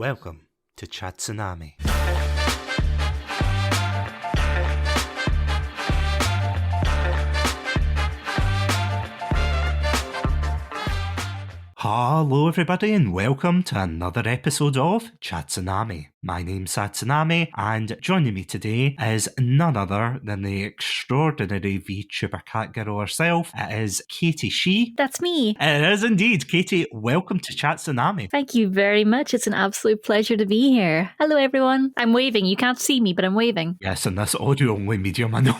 Welcome to Satsunami. Hello everybody and welcome to another episode of Satsunami. My name's Satsunami and joining me today is none other than the extraordinary VTuber cat girl herself. It is CaitieSith. That's me. It is indeed. Katie, welcome to Satsunami. Thank you very much. It's an absolute pleasure to be here. Hello everyone. I'm waving. You can't see me, but I'm waving. Yes, in this audio-only medium, I know.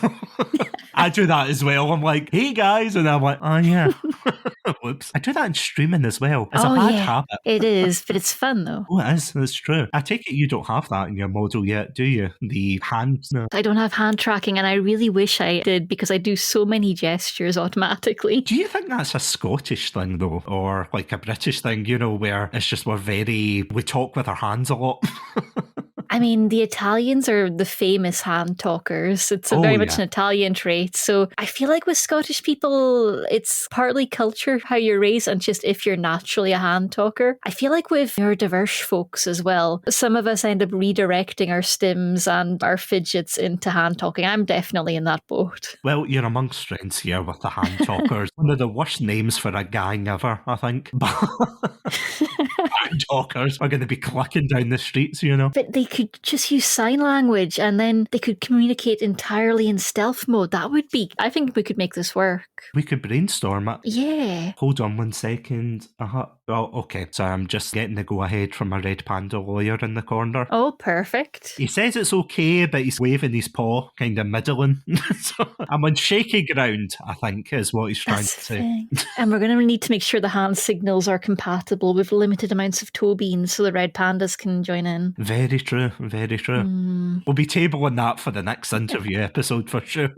I do that as well. I'm like, hey guys, and I'm like, oh yeah. Whoops. I do that in streaming as well. It's a bad habit. It is, but it's fun though. Oh, it is. That's true. I take it you don't have that in your model yet, do you? The hand... No. I don't have hand tracking, and I really wish I did because I do so many gestures automatically. Do you think that's a Scottish thing though? Or like a British thing, you know, where it's just we talk with our hands a lot? I mean, the Italians are the famous hand talkers. It's very much an Italian trait. So I feel like with Scottish people, it's partly culture, how you're raised, and just if you're naturally a hand talker. I feel like with neurodiverse folks as well, some of us end up redirecting our stims and our fidgets into hand talking. I'm definitely in that boat. Well, you're amongst friends here with the hand talkers. One of the worst names for a gang ever, I think. Hand talkers are going to be clicking down the streets, you know. But they could just use sign language and then they could communicate entirely in stealth mode. I think we could make this work. We could brainstorm it. Yeah. Hold on 1 second. Oh, okay. So I'm just getting the go-ahead from my red panda lawyer in the corner. Oh, perfect. He says it's okay, but he's waving his paw, kind of middling. So I'm on shaky ground, I think, is what he's trying to say. And we're going to need to make sure the hand signals are compatible with limited amounts of toe beans so the red pandas can join in. Very true, very true. We'll be tabling that for the next interview episode for sure.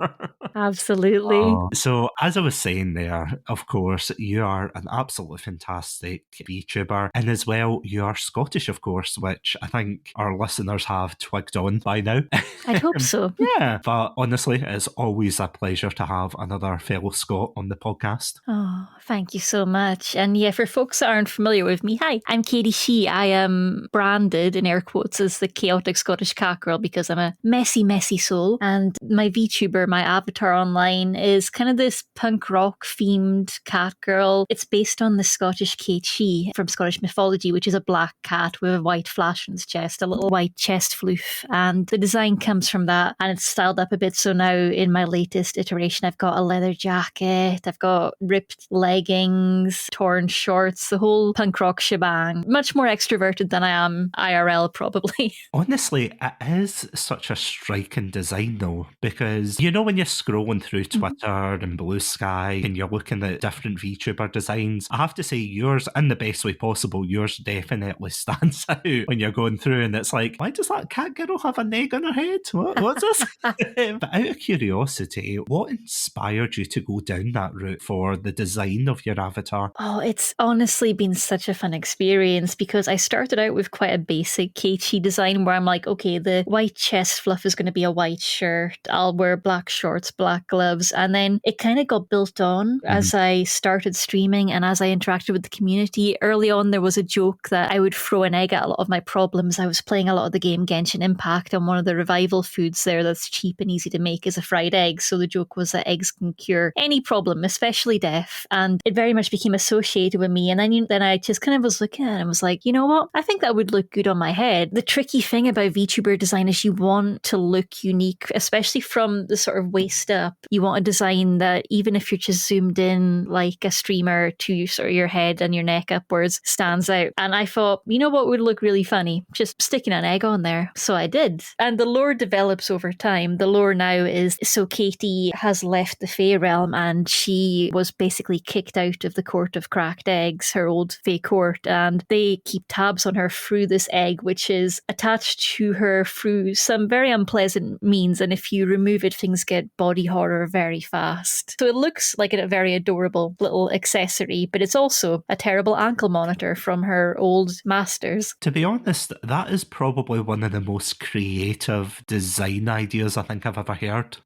Absolutely. So, as I was saying there, of course, you are an absolutely fantastic VTuber, and as well, you are Scottish, of course, which I think our listeners have twigged on by now. I hope so. Yeah, but honestly, it's always a pleasure to have another fellow Scot on the podcast. Oh, thank you so much. And yeah, for folks that aren't familiar with me, hi, I'm CaitieSith. I am branded, in air quotes, as the chaotic Scottish cat girl because I'm a messy, messy soul. And my VTuber, my avatar online, is kind of this punk rock themed cat girl. It's based on the Scottish CaitieSith from Scottish mythology, which is a black cat with a white flash on its chest, a little white chest floof. And the design comes from that, and it's styled up a bit. So now in my latest iteration, I've got a leather jacket, I've got ripped leggings, torn shorts, the whole punk rock shebang. Much more extroverted than I am IRL, probably. Honestly, it is such a striking design though, because you know when you're scrolling through Twitter and Blue Sky and you're looking at different VTuber designs, I have to say yours, in the best way possible, yours definitely stands out when you're going through, and it's like, why does that cat girl have an egg on her head? What's this? But out of curiosity, what inspired you to go down that route for the design of your avatar? Oh, it's honestly been such a fun experience because I started out with quite a basic CaitieSith design where I'm like, okay, the white chest fluff is going to be a white shirt. I'll wear black shorts, black gloves. And then it kind of got built on as I started streaming and as I interacted with the community. Early on, there was a joke that I would throw an egg at a lot of my problems. I was playing a lot of the game Genshin Impact, and one of the revival foods there that's cheap and easy to make is a fried egg. So the joke was that eggs can cure any problem, especially death. And it very much became associated with me. And then I just kind of was looking at it and was like, you know what? I think that would look good on my head. The tricky thing about VTuber design is you want to look unique, especially from the sort of waist up. You want a design that even if you're just zoomed in like a streamer to sort of your head and your neck upwards stands out. And I thought, you know what would look really funny? Just sticking an egg on there. So I did. And the lore develops over time. The lore now is, so Katie has left the Fae realm and she was basically kicked out of the Court of Cracked Eggs, her old Fae court, and they keep tabs on her through this egg, which is attached to her through some very unpleasant means. And if you remove it, things get body horror very fast. So it looks like a very adorable little accessory, but it's also a terrible ankle monitor from her old masters. To be honest, that is probably one of the most creative design ideas I think I've ever heard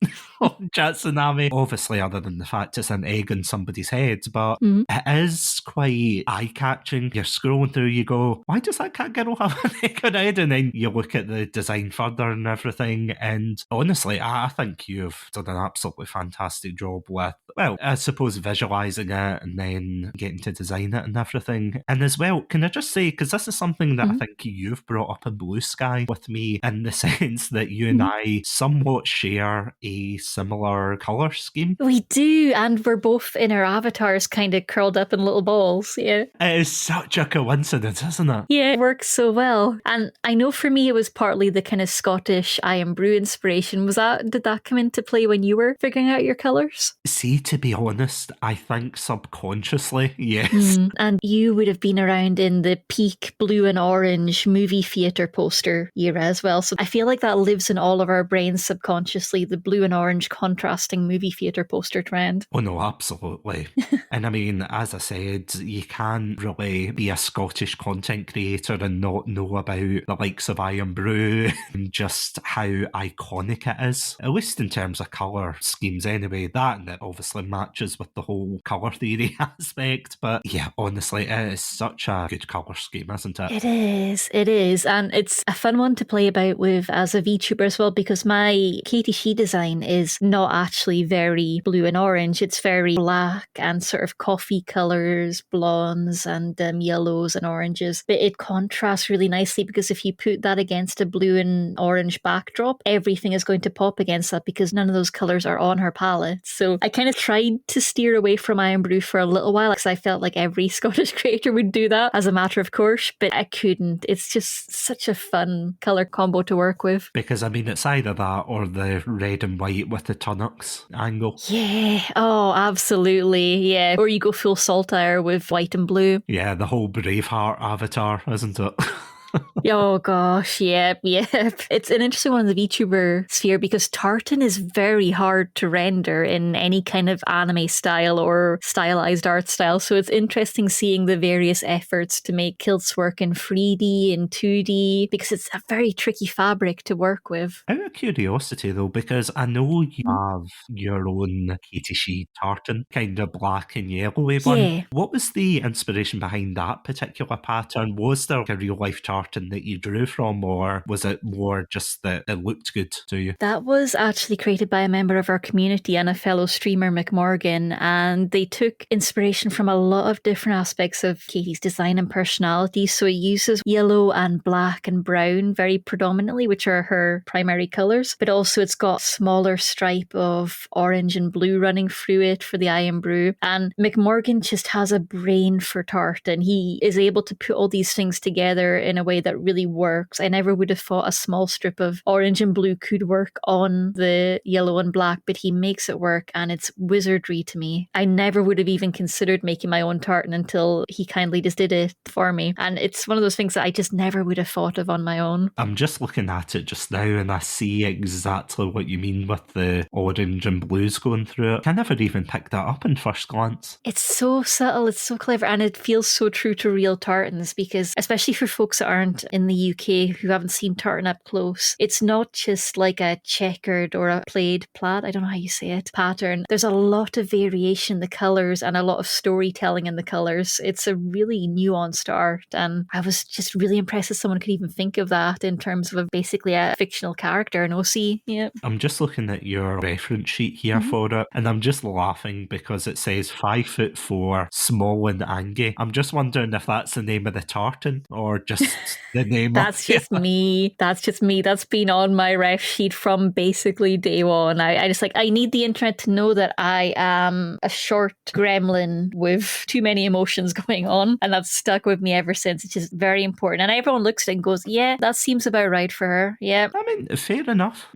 on Satsunami. Obviously, other than the fact it's an egg on somebody's head, but it is quite eye-catching. You're scrolling scrolling through, you go, why does that cat girl have a naked head? And then you look at the design further and everything. And honestly, I think you've done an absolutely fantastic job with, well, I suppose visualising it and then getting to design it and everything. And as well, can I just say, because this is something that I think you've brought up in Blue Sky with me, in the sense that you and I somewhat share a similar colour scheme. We do, and we're both in our avatars kind of curled up in little balls, yeah. It is such a coincidence, isn't it? Yeah, it works so well. And I know for me it was partly the kind of Scottish I Am Brew inspiration. Did that come into play when you were figuring out your colours? See, to be honest, I think subconsciously, yes. And you would have been around in the peak blue and orange movie theatre poster era as well. So I feel like that lives in all of our brains subconsciously, the blue and orange contrasting movie theatre poster trend. Oh no, absolutely. And I mean, as I said, you can't really be a Scottish content creator and not know about the likes of Iron Brew and just how iconic it is, at least in terms of colour schemes anyway. That, and it obviously matches with the whole colour theory aspect. But yeah, honestly, it is such a good colour scheme, isn't it? It is. And it's a fun one to play about with as a VTuber as well, because my CaitieSith design is not actually very blue and orange. It's very black and sort of coffee colours, blondes and yellows and oranges. But it contrasts really nicely, because if you put that against a blue and orange backdrop, everything is going to pop against that because none of those colours are on her palette. So I kind of tried to steer away from Iron Brew for a little while, because I felt like every Scottish creator would do that as a matter of course, but I couldn't. It's just such a fun colour combo to work with. Because I mean, it's either that or the red and white with the tunnocks angle. Yeah, oh, absolutely, yeah. Or you go full Saltire with white and blue. Yeah, the whole Braveheart avatar, isn't it? Oh gosh, yep. It's an interesting one in the VTuber sphere, because tartan is very hard to render in any kind of anime style or stylized art style. So it's interesting seeing the various efforts to make kilts work in 3D and 2D, because it's a very tricky fabric to work with. Out of curiosity though, because I know you have your own CaitieSith tartan, kind of black and yellowy one. Yeah. What was the inspiration behind that particular pattern? Was there a real life tartan that you drew from, or was it more just that it looked good to you? That was actually created by a member of our community and a fellow streamer, McMorgan, and they took inspiration from a lot of different aspects of Katie's design and personality. So it uses yellow and black and brown very predominantly, which are her primary colours, but also it's got smaller stripe of orange and blue running through it for the Iron Brew. And McMorgan just has a brain for tartan. He is able to put all these things together in a way that really works. I never would have thought a small strip of orange and blue could work on the yellow and black, but he makes it work, and it's wizardry to me. I never would have even considered making my own tartan until he kindly just did it for me. And it's one of those things that I just never would have thought of on my own. I'm just looking at it just now and I see exactly what you mean with the orange and blues going through it. I never even picked that up in first glance. It's so subtle, it's so clever, and it feels so true to real tartans, because especially for folks that aren't in the UK who haven't seen tartan up close, it's not just like a checkered or a plaid, I don't know how you say it, pattern. There's a lot of variation in the colours and a lot of storytelling in the colours. It's a really nuanced art, and I was just really impressed that someone could even think of that in terms of basically a fictional character, an OC. Yeah. I'm just looking at your reference sheet here for it, and I'm just laughing because it says 5'4", small and angry. I'm just wondering if that's the name of the tartan or just the name That's just me. That's just me. That's been on my ref sheet from basically day one. I need the internet to know that I am a short gremlin with too many emotions going on, and that's stuck with me ever since. It's just very important. And everyone looks at it and goes, yeah, that seems about right for her. Yeah. I mean, fair enough.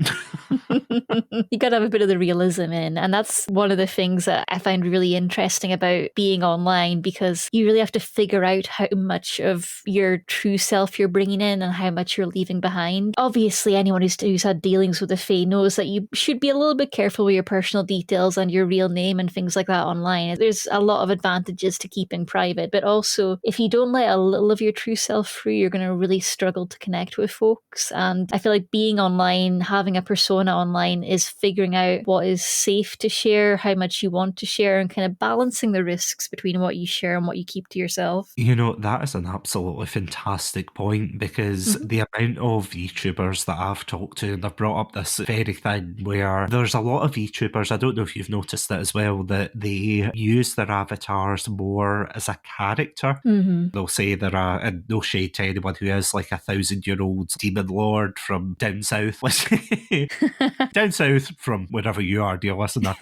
You got to have a bit of the realism in. And that's one of the things that I find really interesting about being online, because you really have to figure out how much of your true self yourself you're bringing in and how much you're leaving behind. Obviously, anyone who's had dealings with the Fae knows that you should be a little bit careful with your personal details and your real name and things like that online. There's a lot of advantages to keeping private, but also if you don't let a little of your true self through, you're going to really struggle to connect with folks. And I feel like being online, having a persona online, is figuring out what is safe to share, how much you want to share, and kind of balancing the risks between what you share and what you keep to yourself. You know, that is an absolutely fantastic point, because the amount of VTubers that I've talked to, and I've brought up this very thing where there's a lot of VTubers, I don't know if you've noticed that as well, that they use their avatars more as a character. They'll say they're and no shade to anyone who is like 1,000-year-old demon lord from down south. Let's say down south from wherever you are, dear listener.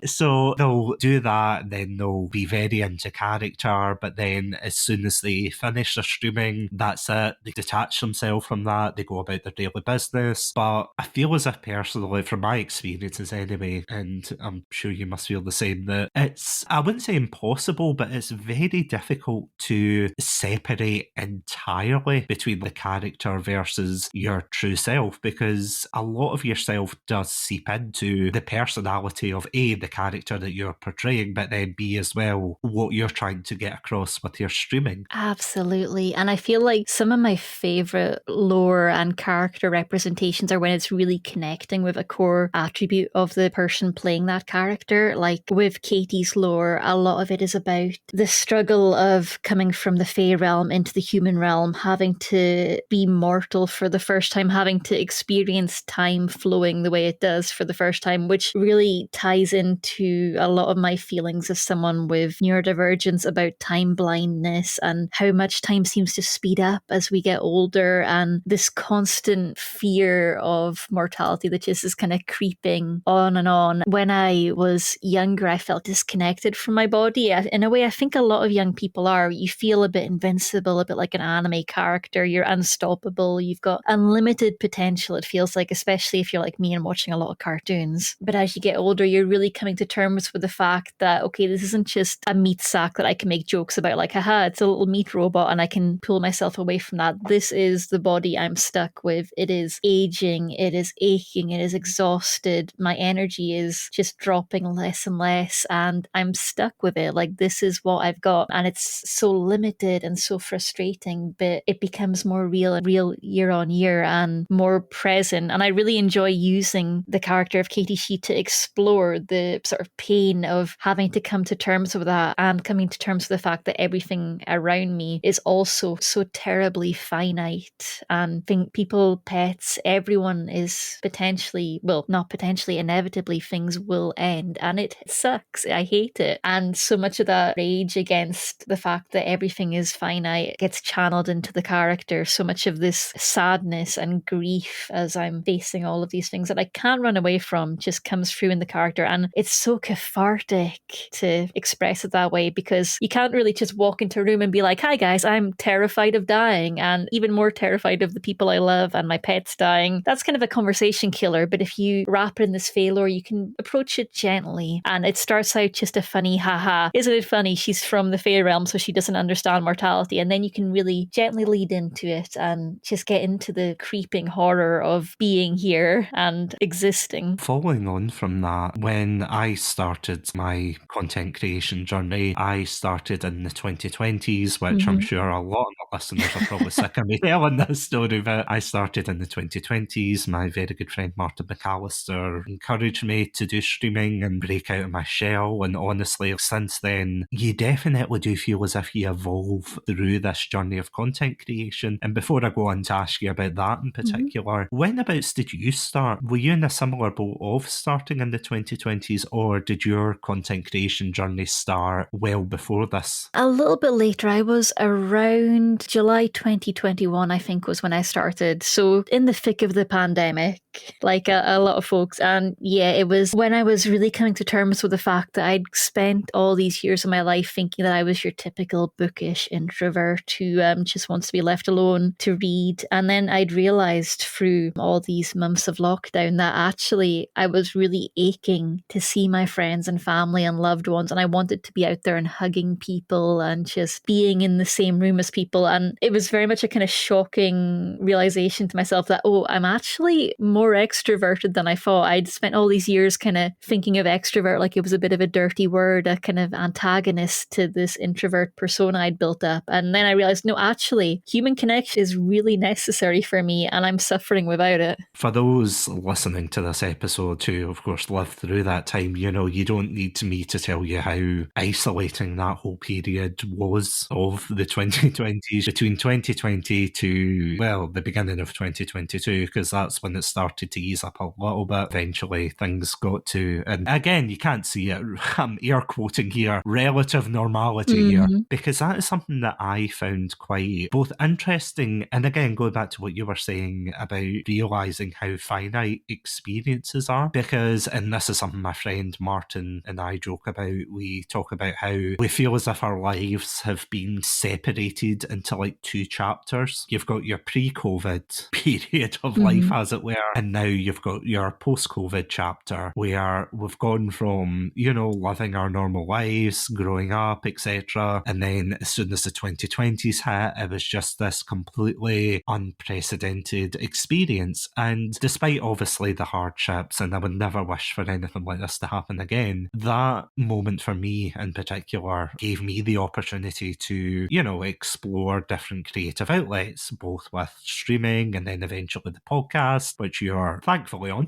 So they'll do that, and then they'll be very into character, but then as soon as they finish their streaming, that's it. They detach themselves from that, they go about their daily business. But I feel as if personally, from my experiences anyway, and I'm sure you must feel the same, that it's, I wouldn't say impossible, but it's very difficult to separate entirely between the character versus your true self, because a lot of yourself does seep into the personality of A, the character that you're portraying, but then B as well, what you're trying to get across with your streaming. Absolutely. And I feel like some of my favorite lore and character representations are when it's really connecting with a core attribute of the person playing that character. Like with Katie's lore, a lot of it is about the struggle of coming from the Fae realm into the human realm, having to be mortal for the first time, having to experience time flowing the way it does for the first time, which really ties into a lot of my feelings as someone with neurodivergence about time blindness and how much time seems to speed up as we get older, and this constant fear of mortality that just is kind of creeping on and on. When I was younger, I felt disconnected from my body. In a way, I think a lot of young people are. You feel a bit invincible, a bit like an anime character. You're unstoppable. You've got unlimited potential, it feels like, especially if you're like me and watching a lot of cartoons. But as you get older, you're really coming to terms with the fact that, okay, this isn't just a meat sack that I can make jokes about, like, haha, it's a little meat robot and I can pull myself away from that. This is the body I'm stuck with. It is aging, it is aching, it is exhausted. My energy is just dropping less and less, and I'm stuck with it. Like, this is what I've got. And it's so limited and so frustrating, but it becomes more real year on year and more present. And I really enjoy using the character of CaitieSith to explore the sort of pain of having to come to terms with that, and coming to terms with the fact that everything around me is also so terribly finite. And think people, pets, everyone is potentially, well, not potentially, inevitably things will end, and it sucks. I hate it. And so much of that rage against the fact that everything is finite gets channeled into the character. So much of this sadness and grief as I'm facing all of these things that I can't run away from just comes through in the character. And it's so cathartic to express it that way, because you can't really just walk into a room and be like, hi guys, I'm terrified of dying, and even more terrified of the people I love and my pets dying. That's kind of a conversation killer. But if you wrap it in this Fae lore, you can approach it gently, and it starts out just a funny haha, isn't it funny, she's from the Fae realm so she doesn't understand mortality, and then you can really gently lead into it and just get into the creeping horror of being here and existing. Following on from that, when I started my content creation journey, I started in the 2020s, which I'm sure a lot of the listeners are probably sick of me telling this story, but I started in the 2020s. My very good friend Martin McAllister encouraged me to do streaming and break out of my shell, and honestly, since then, you definitely do feel as if you evolve through this journey of content creation. And before I go on to ask you about that in particular, whenabouts did you start? Were you in a similar boat of starting in the 2020s, or did your content creation journey start well before this? A little bit later. I was around July 2021, I think, was when I started. So in the thick of the pandemic, like a lot of folks. And yeah, it was when I was really coming to terms with the fact that I'd spent all these years of my life thinking that I was your typical bookish introvert who just wants to be left alone to read. And then I'd realized through all these months of lockdown that actually I was really aching to see my friends and family and loved ones. And I wanted to be out there and hugging people and just being in the same room as people. And it was very much a kind of shocking realization to myself that, oh, I'm actually more extroverted than I thought. I'd spent all these years kind of thinking of extrovert like it was a bit of a dirty word, a kind of antagonist to this introvert persona I'd built up. And then I realized, no, actually, human connection is really necessary for me and I'm suffering without it. For those listening to this episode who, of course, lived through that time, you know, you don't need me to tell you how isolating that whole period was of the 2020s, between 2020 to, well, the beginning of 2022, because that's when it started to ease up a little bit. Eventually, things got to, and again, you can't see it, I'm air quoting here, relative normality here, because that is something that I found quite both interesting, and again, going back to what you were saying about realising how finite experiences are, because, and this is something my friend Martin and I joke about, we talk about how we feel as if our lives have been separated into like two chapters. You've got your pre-COVID period of life, as it were, and now you've got your post-COVID chapter where we've gone from, you know, living our normal lives, growing up, etc. And then as soon as the 2020s hit, it was just this completely unprecedented experience. And despite obviously the hardships, and I would never wish for anything like this to happen again, that moment for me in particular gave me the opportunity to, you know, explore different creative outlets, both with streaming and then eventually the podcast, which you're thankfully on.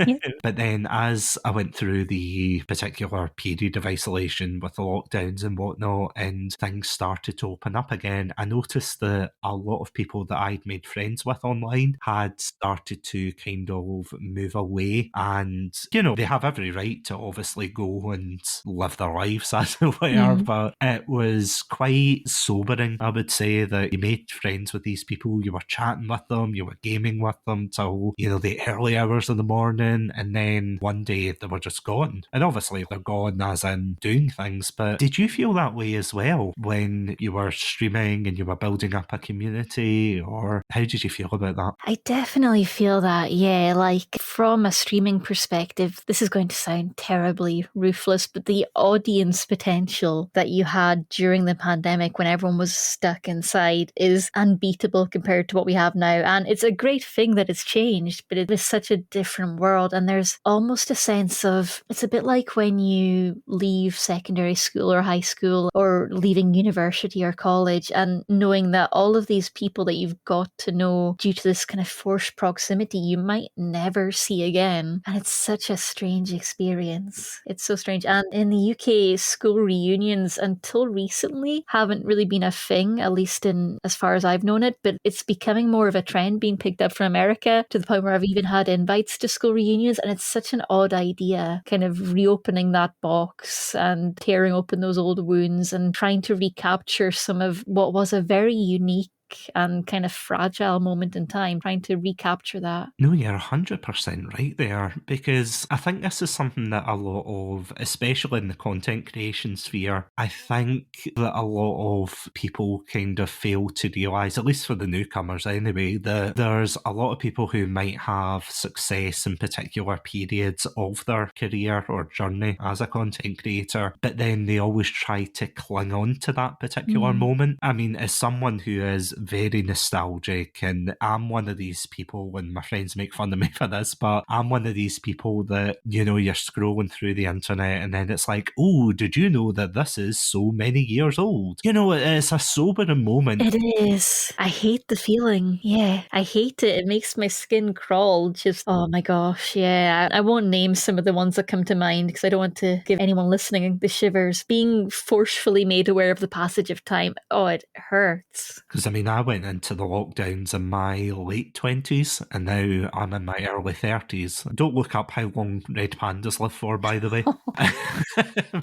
Yeah. But then as I went through the particular period of isolation with the lockdowns and whatnot, and things started to open up again, I noticed that a lot of people that I'd made friends with online had started to kind of move away. And, you know, they have every right to obviously go and live their lives, as it were, but it was quite sobering, I would say, that you made friends with these people, you were chatting with them, you were gaming with them till, you know, the early hours of the morning, and then one day they were just gone. And obviously they're gone as in doing things, but did you feel that way as well when you were streaming and you were building up a community, or how did you feel about that? I definitely feel that, yeah. Like, from a streaming perspective, this is going to sound terribly ruthless, but the audience potential that you had during the pandemic when everyone was stuck inside is unbeatable compared to what we have now. And it's a great thing that it's changed, but it is such a different world. And there's almost a sense of, it's a bit like when you leave secondary school or high school or leaving university or college and knowing that all of these people that you've got to know due to this kind of forced proximity you might never see again. And it's such a strange experience. It's so strange. And in the UK, school reunions until recently haven't really been a thing, at least in as far as I've known it, but it's becoming more of a trend being picked up from America to the point where I've even had invites to school reunions. And it's such an odd idea, kind of reopening that box and tearing open those old wounds and trying to recapture some of what was a very unique and kind of fragile moment in time, trying to recapture that. No, you're 100% right there, because I think this is something that a lot of, especially in the content creation sphere, I think that a lot of people kind of fail to realise, at least for the newcomers anyway, that there's a lot of people who might have success in particular periods of their career or journey as a content creator, but then they always try to cling on to that particular moment. I mean, as someone who is very nostalgic, and I'm one of these people, when my friends make fun of me for this, but I'm one of these people that, you know, you're scrolling through the internet and then it's like, oh, did you know that this is so many years old? You know, it's a sobering moment. It is. I hate the feeling. Yeah, I hate it. It makes my skin crawl. Just, oh my gosh, yeah. I won't name some of the ones that come to mind because I don't want to give anyone listening the shivers. Being forcefully made aware of the passage of time, oh, it hurts. Because, I mean, I went into the lockdowns in my late 20s, and now I'm in my early 30s. Don't look up how long red pandas live for, by the way.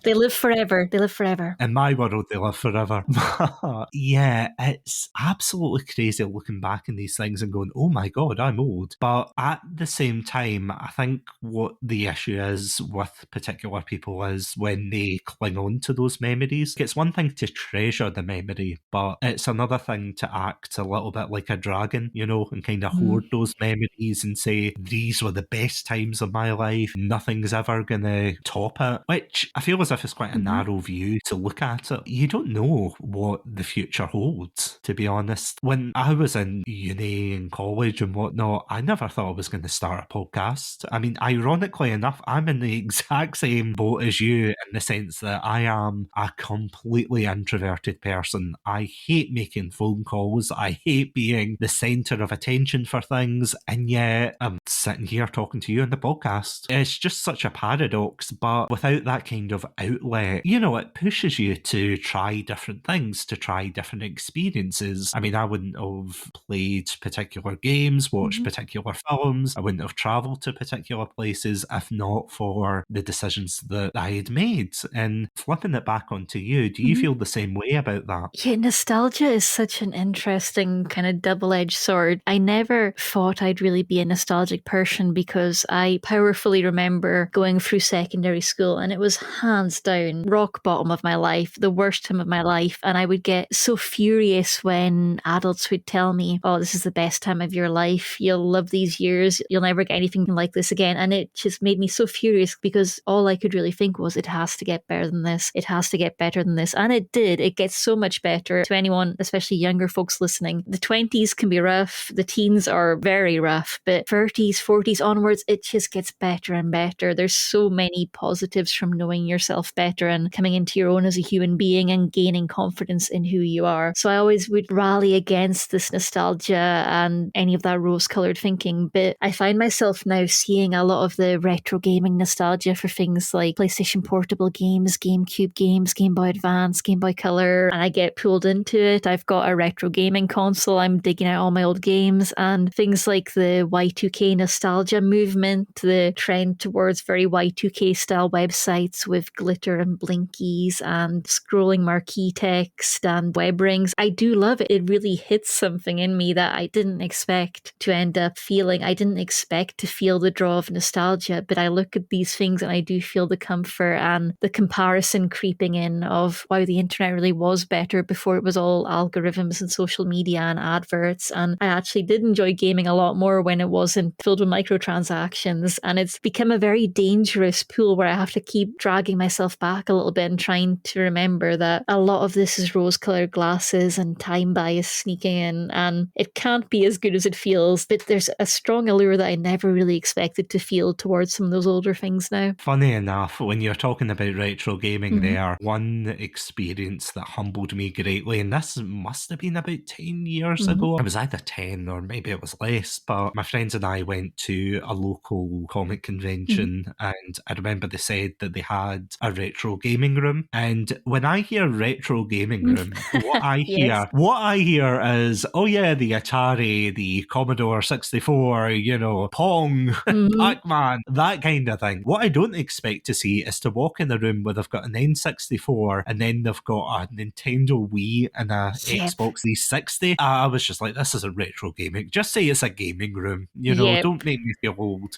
They live forever. They live forever. In my world, they live forever. Yeah, it's absolutely crazy looking back in these things and going, oh my God, I'm old. But at the same time, I think what the issue is with particular people is when they cling on to those memories. It's one thing to treasure the memory, but it's another thing to act a little bit like a dragon, you know, and kind of hoard those memories and say, these were the best times of my life. Nothing's ever going to top it, which I feel as if it's quite a narrow view to look at it. You don't know what the future holds, to be honest. When I was in uni and college and whatnot, I never thought I was going to start a podcast. I mean, ironically enough, I'm in the exact same boat as you in the sense that I am a completely introverted person. I hate making phone calls. I hate being the centre of attention for things. And yet I'm sitting here talking to you on the podcast. It's just such a paradox, but without that kind of outlet, you know, it pushes you to try different things, to try different experiences. I mean, I wouldn't have played particular games, watched particular films. I wouldn't have travelled to particular places if not for the decisions that I had made. And flipping it back onto you, do you feel the same way about that? Yeah, nostalgia is such an interesting kind of double-edged sword. I never thought I'd really be a nostalgic person because I powerfully remember going through secondary school and it was hands down rock bottom of my life, the worst time of my life. And I would get so furious when adults would tell me, oh, this is the best time of your life. You'll love these years. You'll never get anything like this again. And it just made me so furious because all I could really think was, it has to get better than this. It has to get better than this. And it did. It gets so much better. To anyone, especially younger folks listening, the 20s can be rough. The teens are very rough, but 30s, 40s onwards, it just gets better and better. There's so many positives from knowing yourself better and coming into your own as a human being and gaining confidence in who you are. So I always would rally against this nostalgia and any of that rose-coloured thinking, but I find myself now seeing a lot of the retro gaming nostalgia for things like PlayStation Portable games, GameCube games, Game Boy Advance, Game Boy Color, and I get pulled into it. I've got a retro gaming console. I'm digging out all my old games, and things like the Y2K nostalgia movement, the trend towards very Y2K style websites with glitter and blinkies and scrolling marquee text and web rings. I do love it. It really hits something in me that I didn't expect to end up feeling. I didn't expect to feel the draw of nostalgia, but I look at these things and I do feel the comfort and the comparison creeping in of, wow, the internet really was better before it was all algorithms and social media and adverts. And I actually did enjoy gaming a lot more when it wasn't filled with microtransactions. And it's become a very dangerous pool where I have to keep dragging myself back a little bit and trying to remember that a lot of this is rose-coloured glasses and time bias sneaking in, and it can't be as good as it feels, but there's a strong allure that I never really expected to feel towards some of those older things now. Funny enough, when you're talking about retro gaming there, one experience that humbled me greatly, and this must have been about 10 years ago. It was either 10 or maybe it was less, but my friends and I went to a local comic convention and I remember they said that they had a retro gaming room. And when I hear retro gaming room, what I hear is, oh yeah, the Atari, the Commodore 64, you know, Pong, Pac-Man, that kind of thing. What I don't expect to see is to walk in the room where they've got an N64 and then they've got a Nintendo Wii and a Xbox 360. I was just like, this isn't retro gaming. Just say it's a gaming room. You know, don't make me feel old.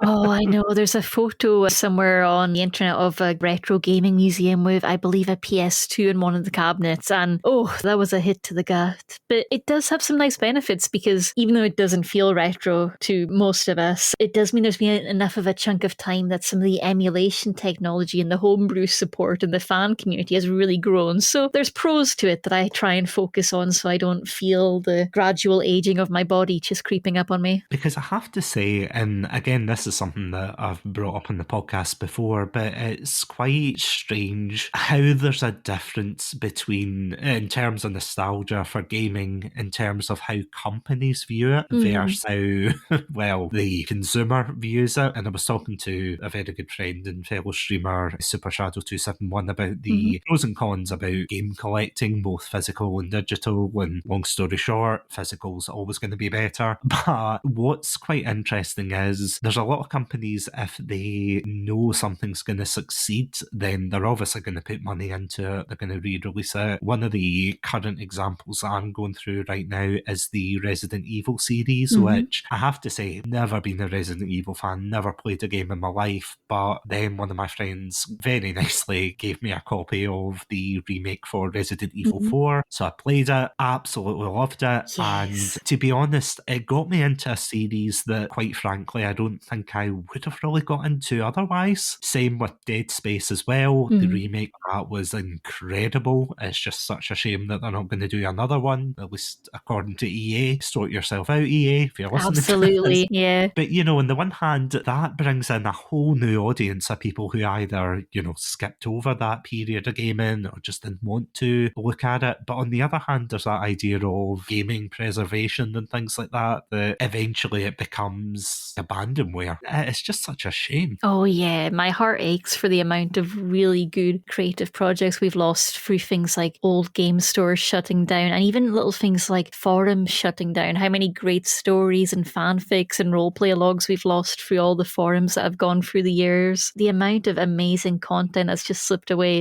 Oh, I know. There's a photo somewhere on the internet of a retro gaming museum with, I believe, a PS2 in one of the cabinets. And oh, that was a hit to the gut. But it does have some nice benefits because even though it doesn't feel retro to most of us, it does mean there's been enough of a chunk of time that some of the emulation technology and the homebrew support and the fan community has really grown. So there's pros to it that I try and focus on so I don't feel the gradual aging of my body just creeping up on me. Because I have to say, and again, this is something that I've brought up on the podcast before, but it's quite strange how there's a difference between, in terms of nostalgia for gaming, in terms of how companies view it versus how, well, the consumer views it. And I was talking to a very good friend and fellow streamer, Super Shadow 271, about the pros and cons about game collecting, both physical and digital. And long story short, physical's always going to be better. But what's quite interesting is there's a lot of companies, if they know something's going to succeed, then they're obviously going to put money into it. They're going to re-release it. One of the current examples that I'm going through right now is the Resident Evil series, which I have to say, never been a Resident Evil fan, never played a game in my life, but then one of my friends very nicely gave me a copy of the remake for Resident Evil 4. So I played it, absolutely loved it. Yes. And to be honest, it got me into a series that, quite frankly, I don't think I would have really got into otherwise. Same with Dead Space as well. The remake of that was incredible. It's just such a shame that they're not going to do another one, at least according to EA. Sort yourself out, EA, if you're listening Absolutely, to this. yeah. But, you know, on the one hand, that brings in a whole new audience of people who either, you know, skipped over that period of gaming or just didn't want to look at it. But on the other hand, there's that idea of gaming preservation and things like that eventually it becomes abandonware. It's just such a shame. Oh yeah, my heart aches for the amount of really good creative projects we've lost through things like old game stores shutting down and even little things like forums shutting down. How many great stories and fanfics and roleplay logs we've lost through all the forums that have gone through the years. The amount of amazing content that's just slipped away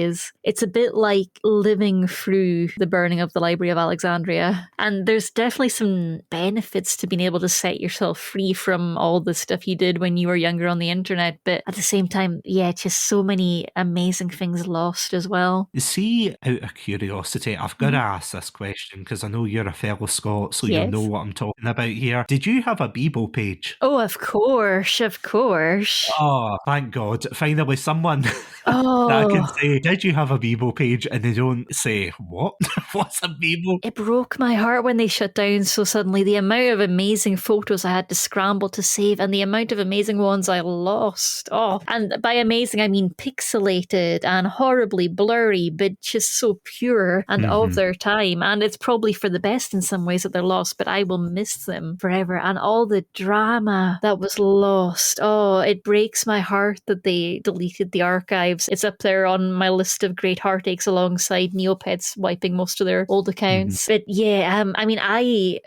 it's a bit like living through the burning of the Library of Alexandria. And there's definitely some benefits to being able to set yourself free from all the stuff you did when you were younger on the internet. But at the same time, yeah, just so many amazing things lost as well. See, out of curiosity, I've got to ask this question because I know you're a fellow Scot, so you'll know what I'm talking about here. Did you have a Bebo page? Oh, of course, of course. Oh, thank God. Finally, someone that I can say, did you have a Bebo page? And they don't say, what? What's a Bebo? It broke my heart when they shut down so suddenly. The amount of amazing photos I had to scramble to save and the amount of amazing ones I lost. Oh, and by amazing, I mean pixelated and horribly blurry, but just so pure and of their time. And it's probably for the best in some ways that they're lost, but I will miss them forever. And all the drama that was lost. Oh, it breaks my heart that they deleted the archives. It's up there on my list of great heartaches alongside Neopets wiping most of their old accounts. But yeah, I mean, I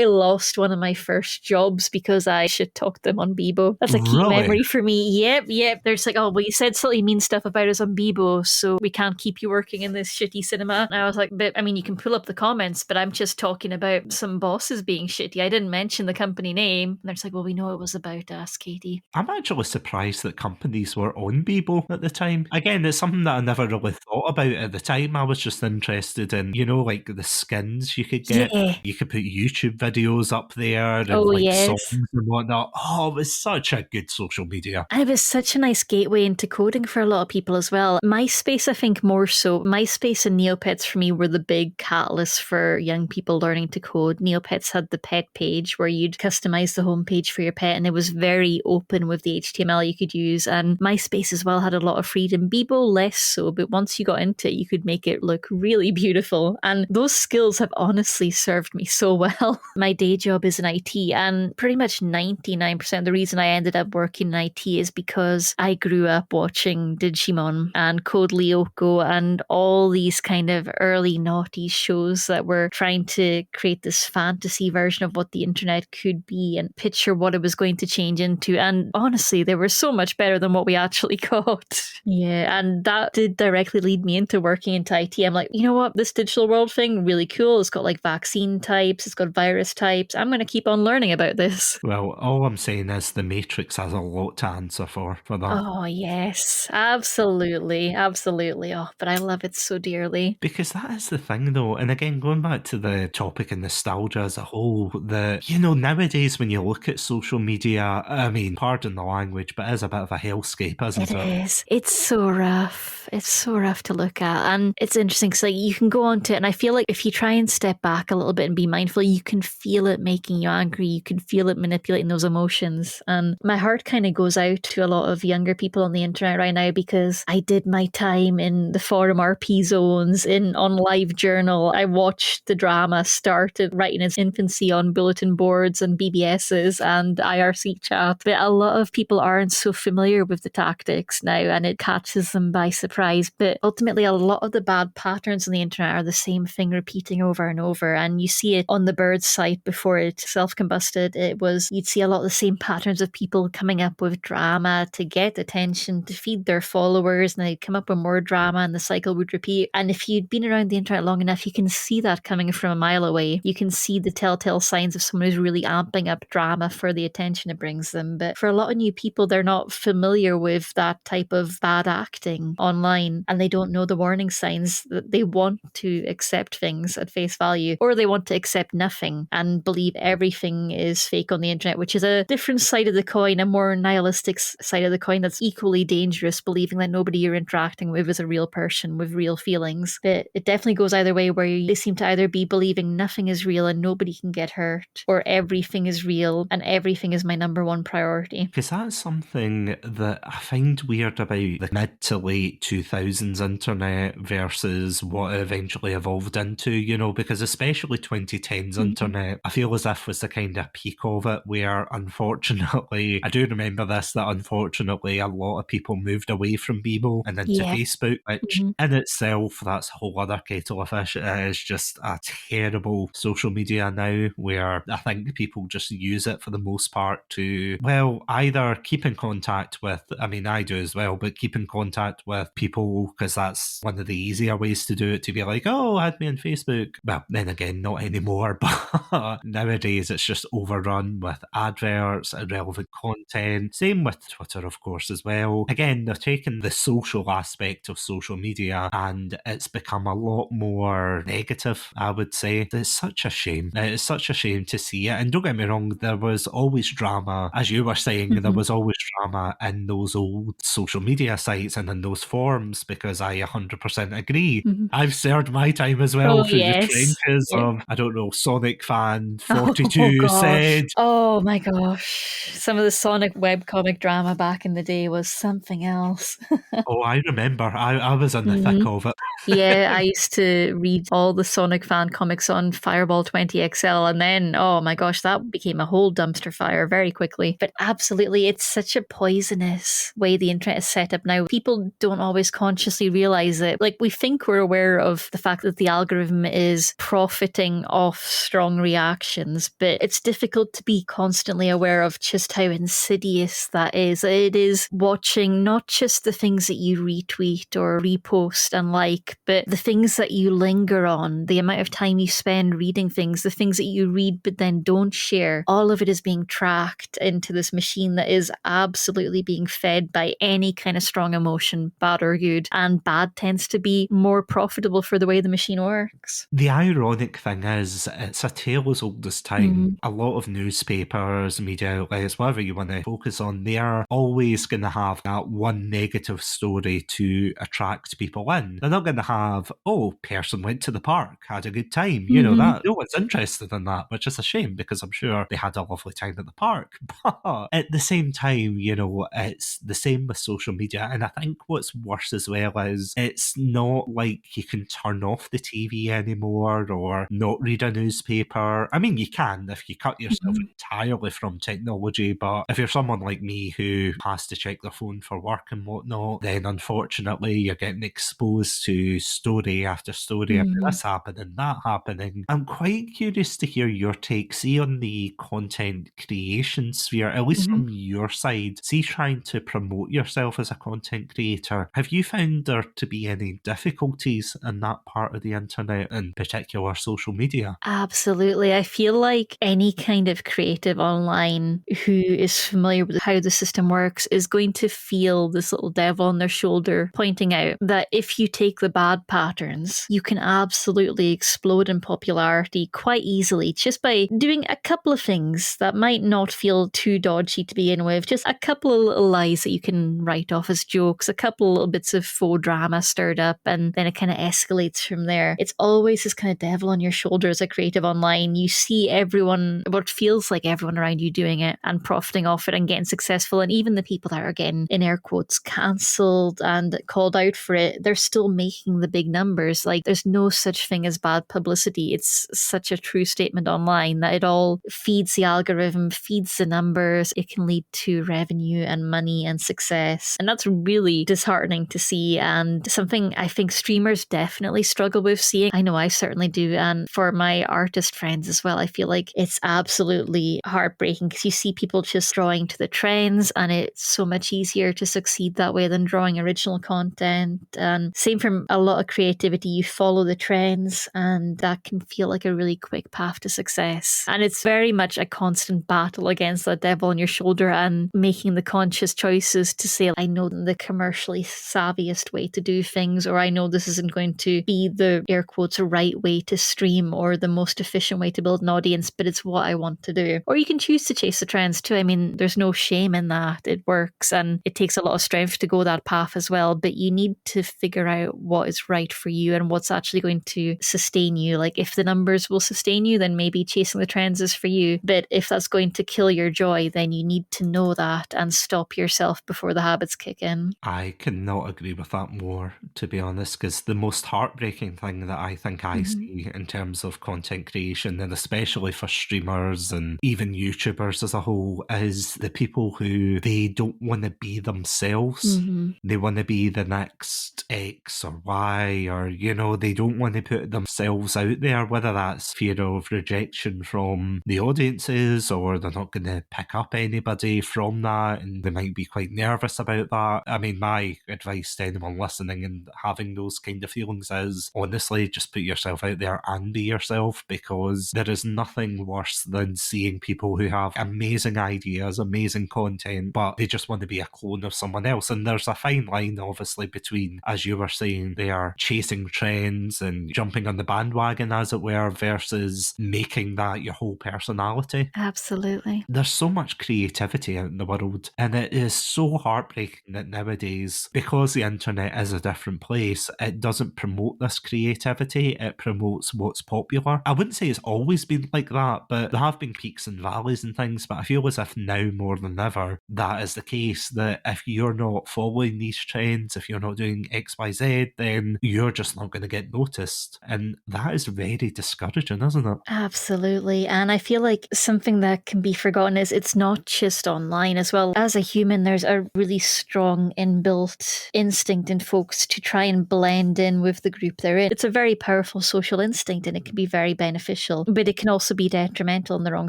lost one of my first jobs because I shit talked them on Bebo. That's a key memory for me. Yep. There's like, oh, well, you said slightly mean stuff about us on Bebo, so we can't keep you working in this shitty cinema. And I was like, but I mean, you can pull up the comments, but I'm just talking about some bosses being shitty. I didn't mention the company name. And they're like, well, we know it was about us, Katie. I'm actually surprised that companies were on Bebo at the time. Again, it's something that I never really thought about at the time. I was just interested in, you know, like the skins you could get. Yeah. You could put YouTube videos up there and songs and whatnot. Oh, it was such a good social media. And it was such a nice gateway into coding for a lot of people as well. MySpace, I think more so. MySpace and Neopets for me were the big catalysts for young people learning to code. Neopets had the pet page where you'd customize the homepage for your pet, and it was very open with the HTML you could use. And MySpace as well had a lot of freedom. Bebo less so, but once you got into it, you could make it look really beautiful. And those skills have honestly served me so well. My day job is in IT, and pretty much 99% of the reason I ended up working in IT is because I grew up watching Digimon and Code Lyoko and all these kind of early naughty shows that were trying to create this fantasy version of what the internet could be and picture what it was going to change into. And honestly, they were so much better than what we actually got. Yeah, and that did directly lead me into working into IT. I'm like, you know what? This digital world thing, really cool. It's got like vaccine types, it's got virus types. I'm going to keep on learning about this. Well, all I'm saying is the Matrix has a lot to answer for that. Oh, yes. Absolutely. Oh, but I love it so dearly. Because that is the thing, though. And again, going back to the topic of nostalgia as a whole, that, you know, nowadays when you look at social media, I mean, pardon the language, but it is a bit of a hellscape, isn't it? It is. It's so rough. It's so rough to look at. And it's interesting because like, you can go onto it, and I feel like if you try and step back a little bit and be mindful, you can feel it making you angry. You can feel it manipulating those emotions. And my heart kind of goes out to a lot of younger people on the internet right now, because I did my time in the forum RP zones, on LiveJournal. I watched the drama started right in its infancy on bulletin boards and BBSs and IRC chat. But a lot of people aren't so familiar with the tactics now, and it catches them by surprise. But ultimately, a lot of the bad patterns on the internet are the same thing repeating over and over. And you see it on the Bird site before it self-combusted. You'd see a lot of the same patterns of people coming up with drama to get attention, to feed their followers, and they'd come up with more drama and the cycle would repeat. And if you'd been around the internet long enough, you can see that coming from a mile away. You can see the telltale signs of someone who's really amping up drama for the attention it brings them. But for a lot of new people, they're not familiar with that type of bad acting online, and they don't know the warning signs. That they want to accept things at face value, or they want to accept nothing and believe everything is fake on the internet, which is a different side of the coin, a more nihilistic side of the coin that's equally dangerous, believing that nobody you're interacting with is a real person with real feelings. But it definitely goes either way, where they seem to either be believing nothing is real and nobody can get hurt, or everything is real and everything is my number one priority. Because that's something that I find weird about the mid to late 2000s internet versus what it eventually evolved into, because especially 2010s internet, I feel as if was the kind of peak of it, where unfortunately, I do remember this, that unfortunately a lot of people moved away from Bebo and into Facebook, which in itself, that's a whole other kettle of fish. It is just a terrible social media now, where I think people just use it for the most part to, well, either keep in contact with, I mean, I do as well, but keep in contact with people, because that's one of the easier ways to do it, to be like, oh, add me on Facebook. Well, then again, not anymore, but nowadays it's just overrun with adverts, irrelevant content. Same with Twitter, of course, as well. Again, they're taking the social aspect of social media and it's become a lot more negative, I would say. It's such a shame. It's such a shame to see it. And don't get me wrong, there was always drama, as you were saying, there was always drama in those old social media sites and in those forums, because I 100% agree. I've served my time as well through the trenches of, I don't know, Sonic Fan 42 said. Oh my gosh. Some of the Sonic webcomic drama back in the day was something else. Oh, I remember. I was in the thick of it. Yeah, I used to read all the Sonic fan comics on Fireball 20XL, and then, oh my gosh, that became a whole dumpster fire very quickly. But absolutely, it's such a poisonous way the internet is set up now. People don't always consciously realize it. Like, we think we're aware of the fact that the algorithm is profiting off strong reactions, but it's difficult to be constantly aware of just how insidious that is. It is watching not just the things that you retweet or repost and like, but the things that you linger on, the amount of time you spend reading things, the things that you read but then don't share, all of it is being tracked into this machine that is absolutely being fed by any kind of strong emotion, bad or good. And bad tends to be more profitable for the way the machine works. The ironic thing is, it's a tale as old as time. A lot of newspapers, media outlets, whatever you want to focus on, they are always going to have that one negative story to attract people in. They're not going to have, oh, person went to the park, had a good time. That no one's interested in that, which is a shame, because I'm sure they had a lovely time at the park. But at the same time, it's the same with social media. And I think what's worse as well is it's not like you can turn off the TV anymore or not read a newspaper. I mean, you can if you cut yourself entirely from technology, but if you're someone like me who has to check their phone for work and whatnot, then unfortunately you're getting exposed to story after story of this happening, that happening. I'm quite curious to hear your take, see, on the content creation sphere, at least from your side. See, trying to promote yourself as a content creator, have you found there to be any difficulties in that part of the internet, in particular social media? Absolutely. I feel like any kind of creative online who is familiar with how the system works is going to feel this little devil on their shoulder pointing out that if you take the bad patterns, you can absolutely explode in popularity quite easily just by doing a couple of things that might not feel too dodgy to begin with. Just a couple of little lies that you can write off as jokes, a couple of little bits of faux drama stirred up, and then it kind of escalates from there. It's always this kind of devil on your shoulder as a creative online. You see everyone, well, it feels like everyone around you doing it and profiting off it and getting successful. And even the people that are getting, in air quotes, cancelled and called out for it, they're still making the big numbers. Like, there's no such thing as bad publicity. It's such a true statement online that it all feeds the algorithm, feeds the numbers. It can lead to revenue and money and success. And that's really disheartening to see, and something I think streamers definitely struggle with seeing. I know I certainly do. And for my artist friends as well, I feel like it's absolutely heartbreaking because you see people just drawing to the trends, and it's so much easier to succeed that way than drawing original content. And same from a lot of creativity, you follow the trends, and that can feel like a really quick path to success. And it's very much a constant battle against that devil on your shoulder and making the conscious choices to say, I know the commercially savviest way to do things, or I know this isn't going to be the air quotes right way to stream or the most efficient way to build an audience, but it's what I want to do. Or you can choose to chase the trends too. I mean, there's no shame in that. It works, and it takes a lot of strength to go that path as well, but you need to figure out what is right for you and what's actually going to sustain you. Like, if the numbers will sustain you, then maybe chasing the trends is for you. But if that's going to kill your joy, then you need to know that and stop yourself before the habits kick in. I cannot agree with that more, to be honest, because the most heartbreaking thing that I think I see in terms of content creation, and especially for streamers and even YouTubers as a whole, is the people who they don't want to be themselves. They want to be the next X or Y, or, you know, they don't want to put themselves out there, whether that's fear of rejection from the audiences, or they're not going to pick up anybody from that, and they might be quite nervous about that. I mean, my advice to anyone listening and having those kind of feelings is, honestly, just put yourself out there and be yourself, because there is nothing worse than seeing people who have amazing ideas, amazing content, but they just want to be a clone of someone else. And there's a fine line, obviously, between, as you were saying, they are chasing trends and jumping on the bandwagon, as it were, versus making that your whole personality. Absolutely. There's so much creativity out in the world, and it is so heartbreaking that nowadays, because the internet is a different place, it doesn't promote this creativity, it promotes what's popular. I wouldn't say it's always been like that, but there have been peaks and valleys and things, but I feel as if now more than ever that is the case, that if you're not following these trends, if you're not doing XYZ, then you're just not going to get noticed. And that is very discouraging, isn't it? Absolutely. And I feel like something that can be forgotten is it's not just online as well. As a human, there's a really strong inbuilt instinct in folks to try and blend in with the group they're in. It's a very powerful social instinct, and it can be very beneficial, but it can also be detrimental in the wrong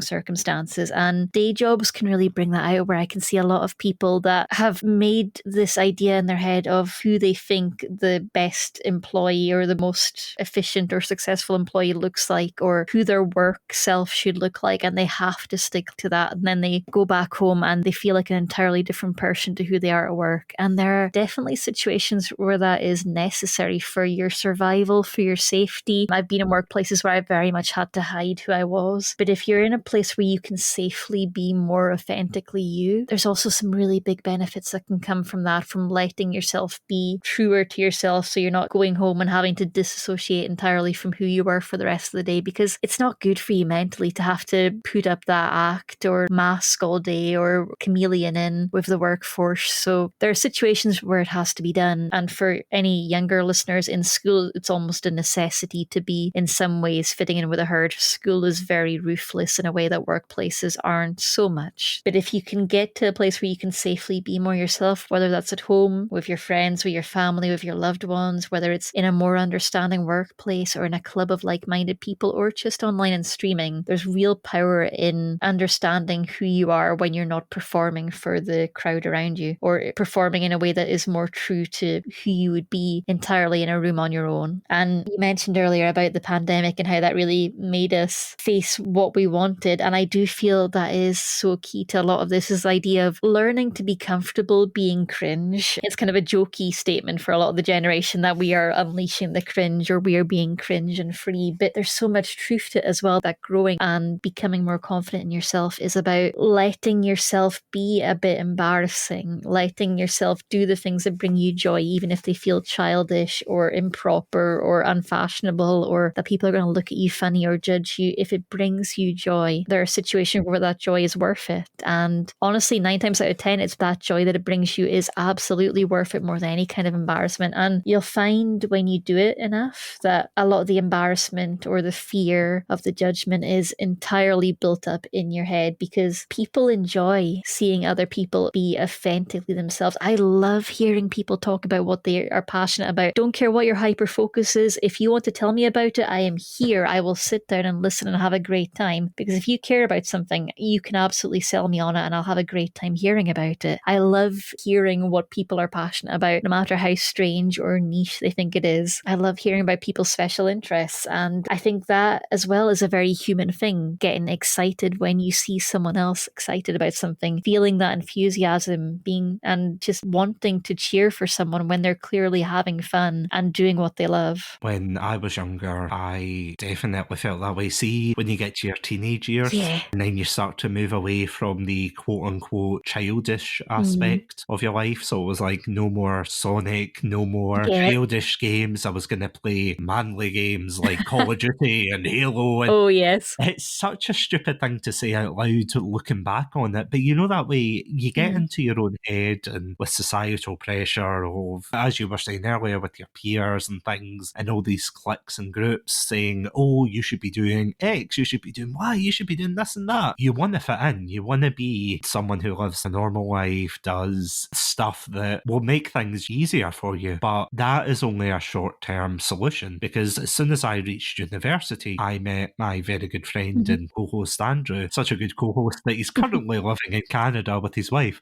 circumstances. And day jobs can really bring that out, where I can see a lot of people that have made this idea in their head of who they think the best employee or the most efficient or successful employee looks like, or who their work self should look like, and they have to stick to that. And then they go back home and they feel like an entirely different person to who they are at work. And there are definitely situations where that is necessary for your survival, for your safety. I've been in workplaces where I very much had to hide who I was. But if you're in a place where you can safely be more authentically you, there's also some really big benefits that can come from that, from letting yourself be truer to yourself, so you're not going home and having to disassociate entirely from who you were for the rest of the day, because it's not good for you mentally to have to put up that act or mask all day or chameleon in with the workforce. So there are situations where it has to be done. And for any younger listeners in school, it's almost a necessity to be in some ways fitting in with a herd. School is very ruthless in a way that workplaces aren't so much. But if you can get to a place where you can safely be more yourself, whether that's at home, with your friends, with your family, with your loved ones, whether it's in a more understanding workplace or in a club of like-minded people, or just online and streaming, there's real power in understanding who you are when you're not performing for the crowd around you, or performing in a way that is more true to who you would be entirely in a room on your own. And you mentioned earlier about the pandemic and how that really made us face what we wanted. And I do feel that is so key to a lot of this, is the idea of learning to be comfortable being cringe. It's kind of a jokey statement for a lot of the generation that we are unleashing the cringe, or we are being cringe and free. But there's so much truth to it as well, that growing and becoming more confident in yourself is about letting yourself be a bit embarrassing, letting yourself do the things that bring you joy, even if they feel childish or improper or unfashionable, or that people are going to look at you funny or judge you. If it brings you joy, there are situations where that joy is worth it. And honestly, 9 times out of 10, it's that joy that it brings you is absolutely worth it more than any kind of embarrassment. And you'll find when you do it enough that a lot of the embarrassment or the fear of the judgment is entirely built up in your head, because people enjoy seeing other people be authentically themselves. I love hearing people talk about what they are passionate about. Don't care what your hyper focus is. If you want to tell me about it, I am here. I will sit down and listen and have a great time, because if you care about something, you can absolutely sell me on it and I'll have a great time hearing about it. I love hearing what people are passionate about, no matter how strange or niche they think it is. I love hearing about people's special interests, and I think that as well is a very human thing, getting excited when you see someone else excited about something, feeling that enthusiasm, being and just wanting to cheer for someone when they're clearly having fun and doing what they love. When I was younger, I definitely felt that way. See, when you get to your teenage years, Yeah. and then you start to move away from the quote-unquote childish aspect of your life. So it was like no more Sonic, no more childish games. I was going to play manly games like Call of Duty and Halo. And oh, yes. it's such a stupid thing to say out loud looking back on it. But you know, that way you get into your own head, and with societal pressure of, as you were saying earlier, with your peers and things, and all these cliques and groups saying, oh, you should be doing X, you should be doing Y, you should be doing this and that. You want to fit in. You want to be someone who lives a normal life, does stuff that will make things easier for you. But that is only a short-term solution, because as soon as I reached university, I met my very good friend and co-host Andrew, such a good co-host that he's currently living in Canada with his wife.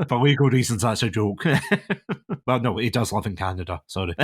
For legal reasons, that's a joke. Well, no, he does live in Canada, sorry.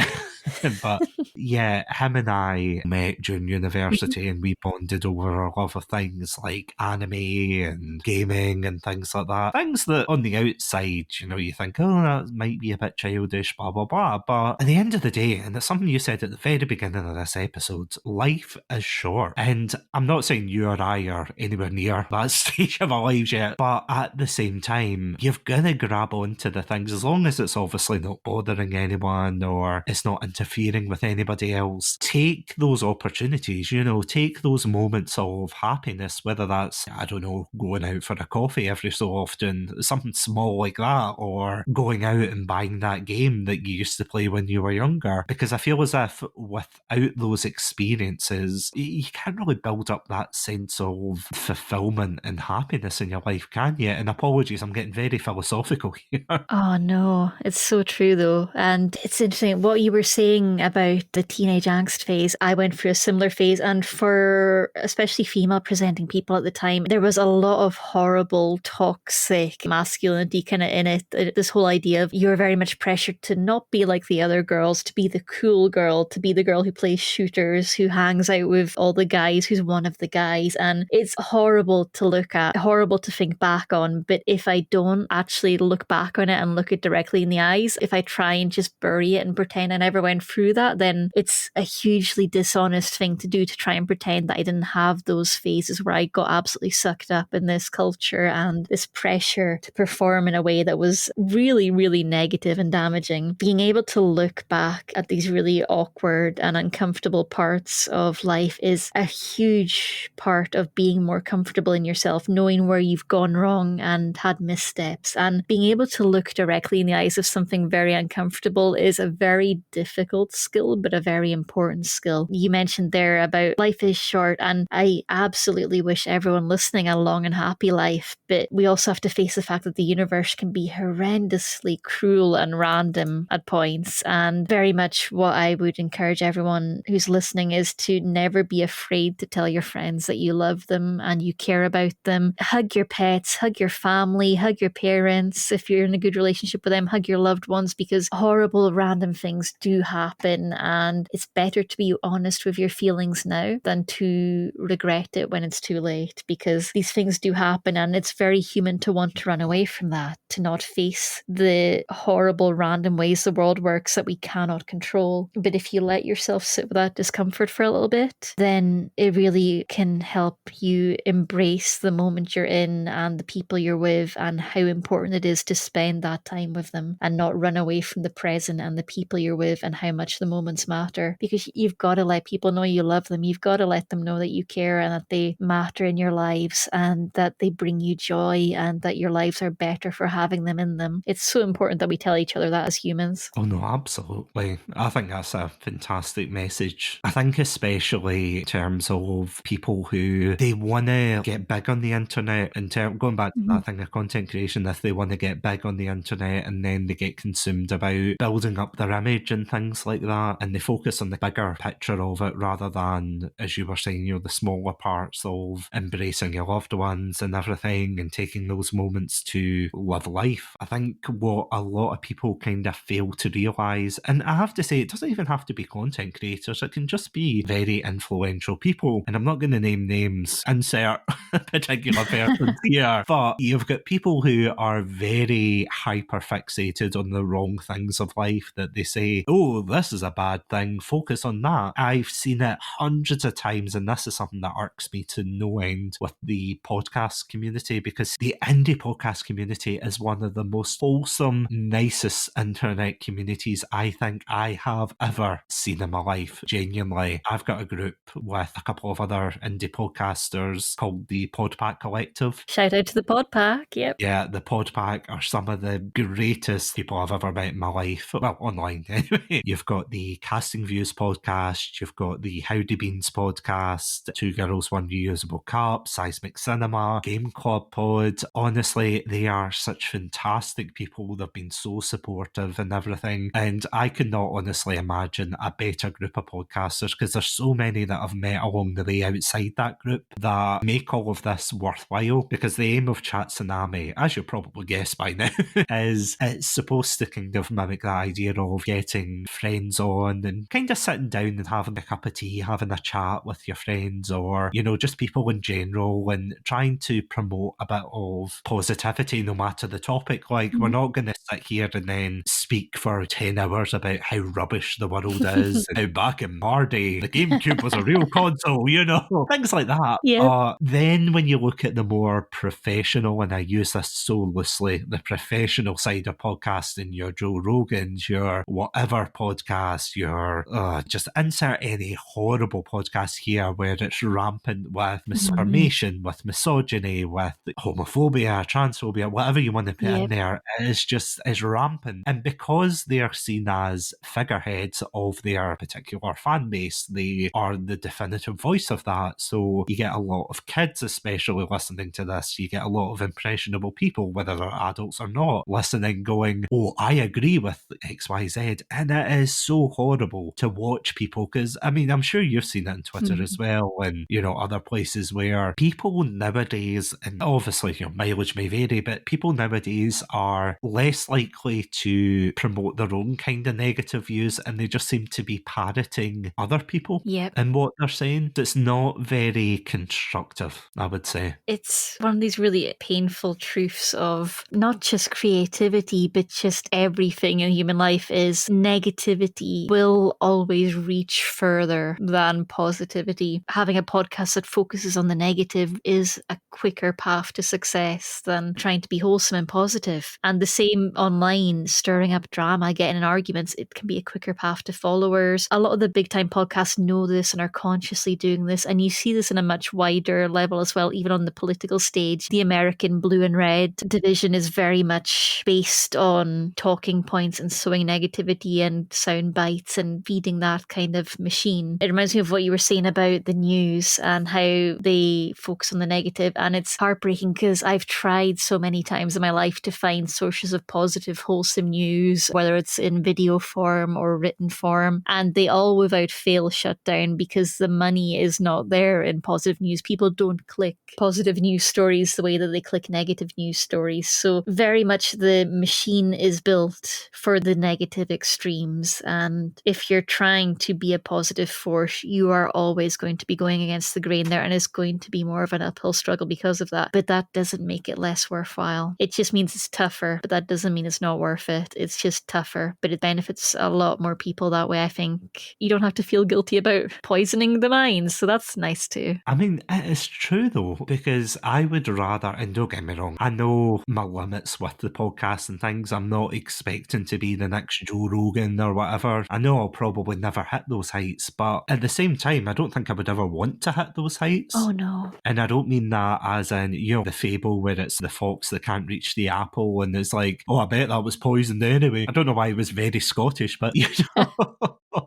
But yeah, him and I met during university, and we bonded over a lot of things like anime and gaming and things like that. Things that on the outside, you know, you think, oh, that might be a bit childish, blah, blah, blah. But at the end of the day, and it's something you said at the very beginning of this episode, life is short. And I'm not saying you or I are anywhere near that stage of our lives yet, but at the same time, you've got to grab onto the things, as long as it's obviously not bothering anyone or it's not interfering with anybody else. Take those opportunities, you know, take those moments of happiness, whether that's, I don't know, going out for a coffee every so often, something small like that, or going out and buying that game that you used to play when you were younger. Because I feel as if without those experiences, you can't really build up that sense of fulfillment and happiness in your life, can you? And apologies, I'm getting very philosophical here. Oh no, it's so true though. And it's interesting what you were saying about the teenage angst phase. I went through a similar phase, and for especially female presenting people at the time, there was a lot of horrible, toxic masculinity kind of in it. This whole idea of you're very much pressured to not be like the other girls, to be the cool girl, to be the girl who plays shooters, who hangs out with all the guys, who's one of the guys. And it's horrible to look at, horrible to think back on. But if I don't actually look back on it and look it directly in the eyes, if I try and just bury it and pretend I never went through that, then it's a hugely dishonest thing to do, to try and pretend that I didn't have those phases where I got absolutely sucked up in this culture and this pressure to perform in a way that was really, really negative and damaging. Being able to look back at these really awkward and uncomfortable parts of life is a huge part of being more comfortable in yourself, knowing where you've gone wrong and had missteps, and being able to look directly in the eyes of something very uncomfortable is a very difficult skill, but a very important skill. You mentioned there about life is short, and I absolutely wish everyone listening a long and happy life, but we also have to face the fact that the universe can be horrendously cruel and random at points. And very much what I would encourage everyone who's listening is to never be afraid to tell your friends that you love them and you care about them. Hug your pets, hug your family, hug your parents. If you're in a good relationship with them, hug your loved ones, because horrible random things do happen, and it's better to be honest with your feelings now than to regret it when it's too late, because these things do happen, and it's very human to want to run away from that, to not face the horrible random ways the world works that we cannot control. But if you let yourself sit with that discomfort for a little bit, then it really can help you embrace the moment you're in and the people you're with, and how important it is to spend that time with them and not run run away from the present and the people you're with and how much the moments matter, because you've got to let people know you love them. You've got to let them know that you care and that they matter in your lives and that they bring you joy and that your lives are better for having them in them. It's so important that we tell each other that as humans. Oh no, absolutely. I think that's a fantastic message. I think especially in terms of people who they want to get big on the internet, going back to that thing of content creation, if they want to get big on the internet and then they get consumed about building up their image and things like that, and they focus on the bigger picture of it rather than, as you were saying, the smaller parts of embracing your loved ones and everything and taking those moments to live life. I think what a lot of people kind of fail to realise, and I have to say, it doesn't even have to be content creators, it can just be very influential people, and I'm not going to name names, insert particular persons here, but you've got people who are very hyper fixated on the wrong things of life, that they say, oh, this is a bad thing, focus on that. I've seen it hundreds of times, and this is something that irks me to no end with the podcast community, because the indie podcast community is one of the most wholesome, nicest internet communities I think I have ever seen in my life. Genuinely, I've got a group with a couple of other indie podcasters called the Podpack Collective. Shout out to the Podpack, yep. Yeah, the Podpack are some of the greatest people I've ever met in my life. Well, online anyway. You've got the Casting Views podcast, you've got the Howdy Beans podcast, Two Girls, One Reusable Cup, Seismic Cinema, Game Club Pod. Honestly, they are such fantastic people. They've been so supportive and everything. And I could not honestly imagine a better group of podcasters, because there's so many that I've met along the way outside that group that make all of this worthwhile. Because the aim of Satsunami, as you'll probably guess by now, is it's supposed to kind of mimic that idea of getting friends on and kind of sitting down and having a cup of tea, having a chat with your friends, or, just people in general, and trying to promote a bit of positivity no matter the topic. Like, we're not going to sit here and then speak for 10 hours about how rubbish the world is, and how back in our day, the GameCube was a real console, things like that. Yeah. Then when you look at the more professional, and I use this so loosely, the professional side of podcasting, your Joe Rogans, your whatever podcast, your just insert any horrible podcast here where it's rampant with misinformation, with misogyny, with homophobia, transphobia, whatever you want to put in there, is rampant. And because they are seen as figureheads of their particular fan base, they are the definitive voice of that. So you get a lot of kids especially listening to this. You get a lot of impressionable people, whether they're adults or not, listening, going, oh, I agree with XYZ. And it is so horrible to watch people, because, I mean, I'm sure you've seen it on Twitter as well, and, other places where people nowadays, and obviously your mileage may vary, but people nowadays are less likely to promote their own kind of negative views, and they just seem to be parroting other people and what they're saying. It's not very constructive, I would say. It's one of these really painful truths of not just creativity, but just everything in human life is negativity will always reach further than positivity. Having a podcast that focuses on the negative is a quicker path to success than trying to be wholesome and positive. And the same online, stirring up drama, getting in arguments, it can be a quicker path to followers. A lot of the big time podcasts know this and are consciously doing this. And you see this in a much wider level as well, even on the political stage. The American blue and red division is very much based on talking points and sowing negativity and sound bites and feeding that kind of machine. It reminds me of what you were saying about the news and how they focus on the negative. And it's heartbreaking because I've tried so many times in my life to find sources of positive, wholesome news, whether it's in video form or written form, and they all without fail shut down because the money is not there in positive news. People don't click positive news stories the way that they click negative news stories. So very much the machine is built for the negative extremes. And if you're trying to be a positive force, you are always going to be going against the grain there, and it's going to be more of an uphill struggle because of that. But that doesn't make it less worthwhile. It just means it's tougher, but that doesn't mean it's not worth it. It's just tougher, but it benefits a lot more people that way. I think you don't have to feel guilty about poisoning the minds, so that's nice too. I mean, it is true though, because I would rather, and don't get me wrong, I know my limits with the podcast and things. I'm not a expecting to be the next Joe Rogan or whatever. I know I'll probably never hit those heights, but at the same time, I don't think I would ever want to hit those heights. Oh, no. And I don't mean that as in, the fable where it's the fox that can't reach the apple and it's like, oh, I bet that was poisoned anyway. I don't know why it was very Scottish, but,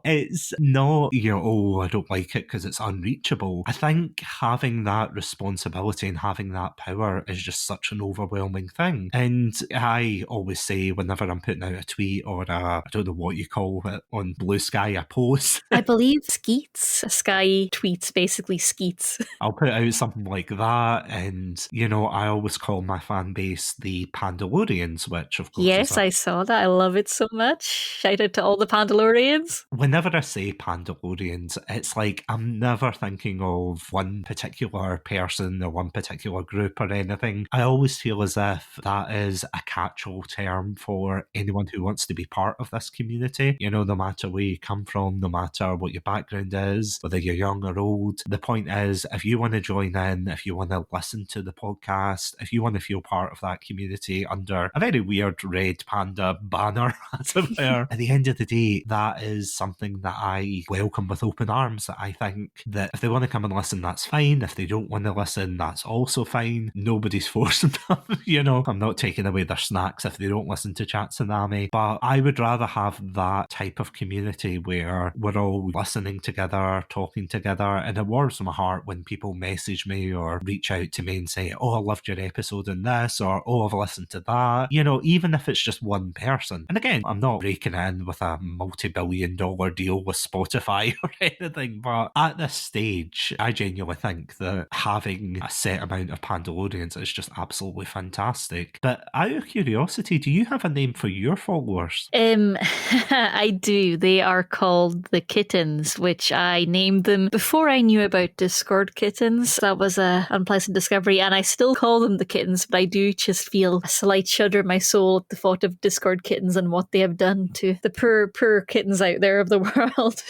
it's not, oh, I don't like it because it's unreachable. I think having that responsibility and having that power is just such an overwhelming thing. And I always say whenever I'm putting out a tweet or I don't know what you call it on Blue Sky, a post. I believe skeets. Sky tweets basically skeets. I'll put out something like that, and I always call my fan base the Pandalorians, which of course Yes, I saw that. I love it so much. Shout out to all the Pandalorians. Whenever I say Pandalorians, it's like I'm never thinking of one particular person or one particular group or anything. I always feel as if that is a catch-all term for anyone who wants to be part of this community. No matter where you come from, no matter what your background is, whether you're young or old. The point is, if you want to join in, if you want to listen to the podcast, if you want to feel part of that community under a very weird red panda banner, as it were, at the end of the day, that is something that I welcome with open arms. I think that if they want to come and listen, that's fine. If they don't want to listen, that's also fine. Nobody's forcing them, I'm not taking away their snacks if they don't listen to Satsunami, but I would rather have that type of community where we're all listening together, talking together, and it warms my heart when people message me or reach out to me and say, oh, I loved your episode in this, or oh, I've listened to that, even if it's just one person. And again, I'm not breaking in with a multi-billion-dollar deal with Spotify or anything, but at this stage, I genuinely think that having a set amount of Pandalorians is just absolutely fantastic. But out of curiosity, do you have a name for your followers? I do. They are called the Kittens, which I named them before I knew about Discord kittens. That was a unpleasant discovery, and I still call them the Kittens, but I do just feel a slight shudder in my soul at the thought of Discord kittens and what they have done to the poor kittens out there of the world.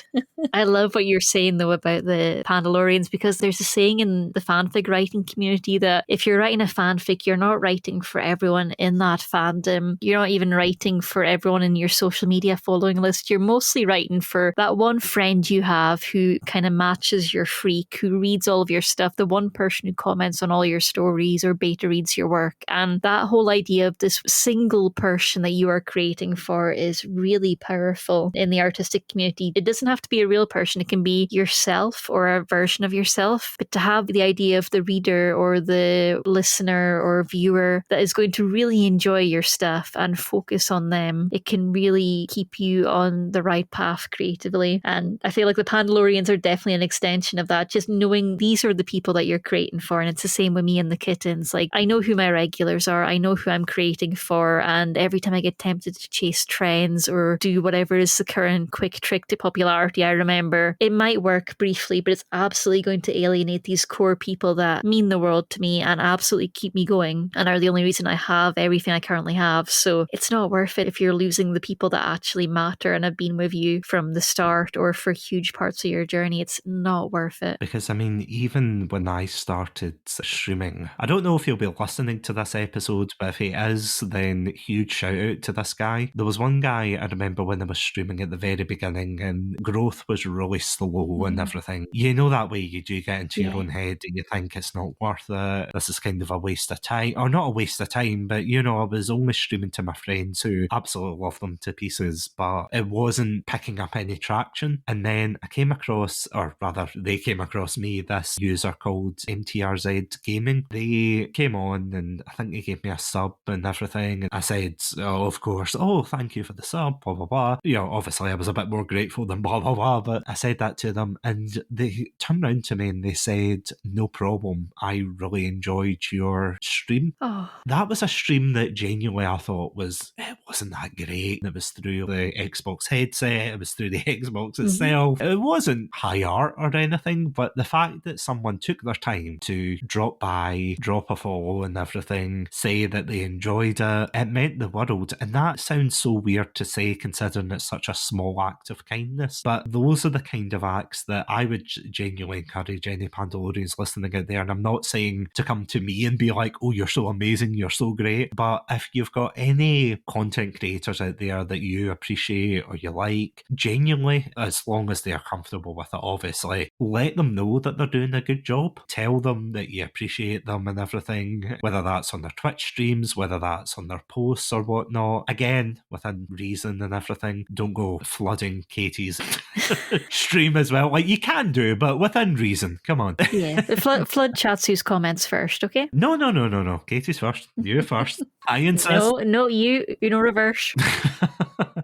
I love what you're saying, though, about the Pandalorians, because there's a saying in the fanfic writing community that if you're writing a fanfic, you're not writing for everyone in that fandom. You're not even writing for everyone in your social media following list. You're mostly writing for that one friend you have who kind of matches your freak, who reads all of your stuff, the one person who comments on all your stories or beta reads your work. And that whole idea of this single person that you are creating for is really powerful in the artistic community. It doesn't have to be a real person. It can be yourself or a version of yourself. But to have the idea of the reader or the listener or viewer that is going to really enjoy your stuff and focus on them, it can really keep you on the right path creatively. And I feel like the Pandalorians are definitely an extension of that, just knowing these are the people that you're creating for. And it's the same with me and the Kittens. Like, I know who my regulars are, I know who I'm creating for, and every time I get tempted to chase trends or do whatever is the current quick trick to popularity, I remember it might work briefly, but it's absolutely going to alienate these core people that mean the world to me and absolutely keep me going and are the only reason I have everything I currently have. So it's not worth it if you're losing the people that actually matter and have been with you from the start or for huge parts of your journey. It's not worth it. Because I mean, even when I started streaming, I don't know if he'll be listening to this episode, but if he is, then huge shout out to this guy. There was one guy I remember when I was streaming at the very beginning and growth was really slow and everything. You know that way you do get into your own head and you think it's not worth it. This is kind of a waste of time. Or not a waste of time, but I was only streaming to my friends who absolutely love them to pieces, but it wasn't picking up any traction. And then I came across, or rather they came across me, this user called MTRZ Gaming. They came on and I think he gave me a sub and everything. And I said, oh, of course, oh, thank you for the sub, blah, blah, blah. Obviously I was a bit more grateful than blah, blah, blah, but I said that to them and they turned around to me and they said, no problem, I really enjoyed your stream. Oh. That was a stream that genuinely I thought it wasn't that great. It was through the Xbox headset, it was through the Xbox itself. It wasn't high art or anything, but the fact that someone took their time to drop by, drop a follow and everything, say that they enjoyed it, it meant the world. And that sounds so weird to say considering it's such a small act of kindness. But those are the kind of acts that I would genuinely encourage any Pandalorians listening out there. And I'm not saying to come to me and be like, oh, you're so amazing, you're so great. But if you've got any content creators out there that you appreciate or you like, genuinely, as long as they're comfortable with it, obviously, let them know that they're doing a good job. Tell them that you appreciate them and everything, whether that's on their Twitch streams, whether that's on their posts or whatnot. Again, within reason and everything. Don't go flooding Katie's stream as well. Like, you can do, but within reason. Come on. Yeah, flood Chatsu's comments first, okay? No. Katie's first. You first. I insist. No, you reverse.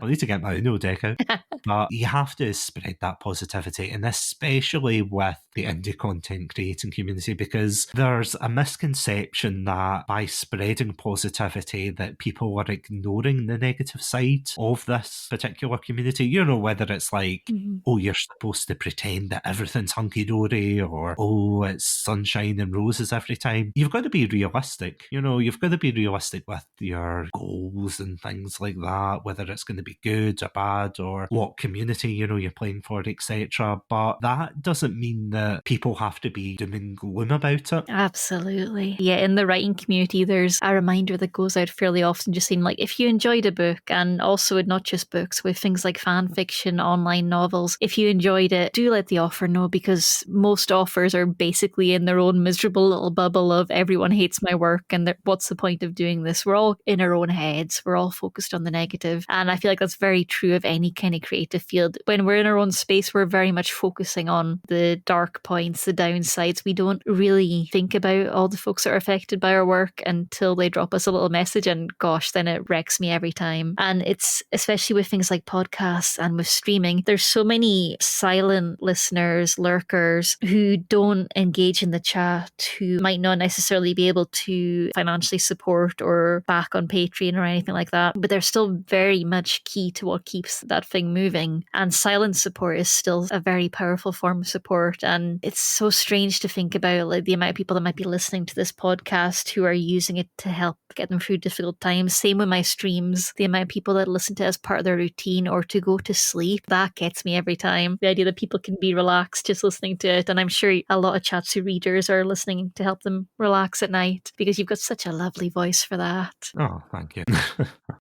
I need to get my Uno deck out. But you have to spread that positivity, and especially with the indie content creating community, because there's a misconception that by spreading positivity that people are ignoring the negative side of this particular community. You know, whether it's like, oh, you're supposed to pretend that everything's hunky-dory, or, oh, it's sunshine and roses every time. You've got to be realistic. You know, you've got to be realistic with your goals and things like that, whether it's going to be good or bad, or what community, you know, you're playing for, etc. But that doesn't mean that people have to be doom and gloom about it. Absolutely. Yeah, in the writing community, there's a reminder that goes out fairly often, just saying, like, if you enjoyed a book, and also not just books, with things like fan fiction, online novels, if you enjoyed it, do let the author know, because most authors are basically in their own miserable little bubble of everyone hates my work and what's the point of doing this? We're all in our own heads. We're all focused on the negative. And I feel like that's very true of any kind of creative field. When we're in our own space, we're very much focusing on the dark points, the downsides. We don't really think about all the folks that are affected by our work until they drop us a little message, and gosh, then it wrecks me every time. And it's especially with things like podcasts and with streaming, there's so many silent listeners, lurkers, who don't engage in the chat, who might not necessarily be able to financially support or back on Patreon or anything like that, but they're still very much key to what keeps that thing moving. And silent support is still a very powerful form of support. And it's so strange to think about, like, the amount of people that might be listening to this podcast who are using it to help get them through difficult times. Same with my streams, the amount of people that listen to it as part of their routine or to go to sleep, that gets me every time. The idea that people can be relaxed just listening to it. And I'm sure a lot of Chatsu readers are listening to help them relax at night, because you've got such a lovely voice for that. Oh, thank you.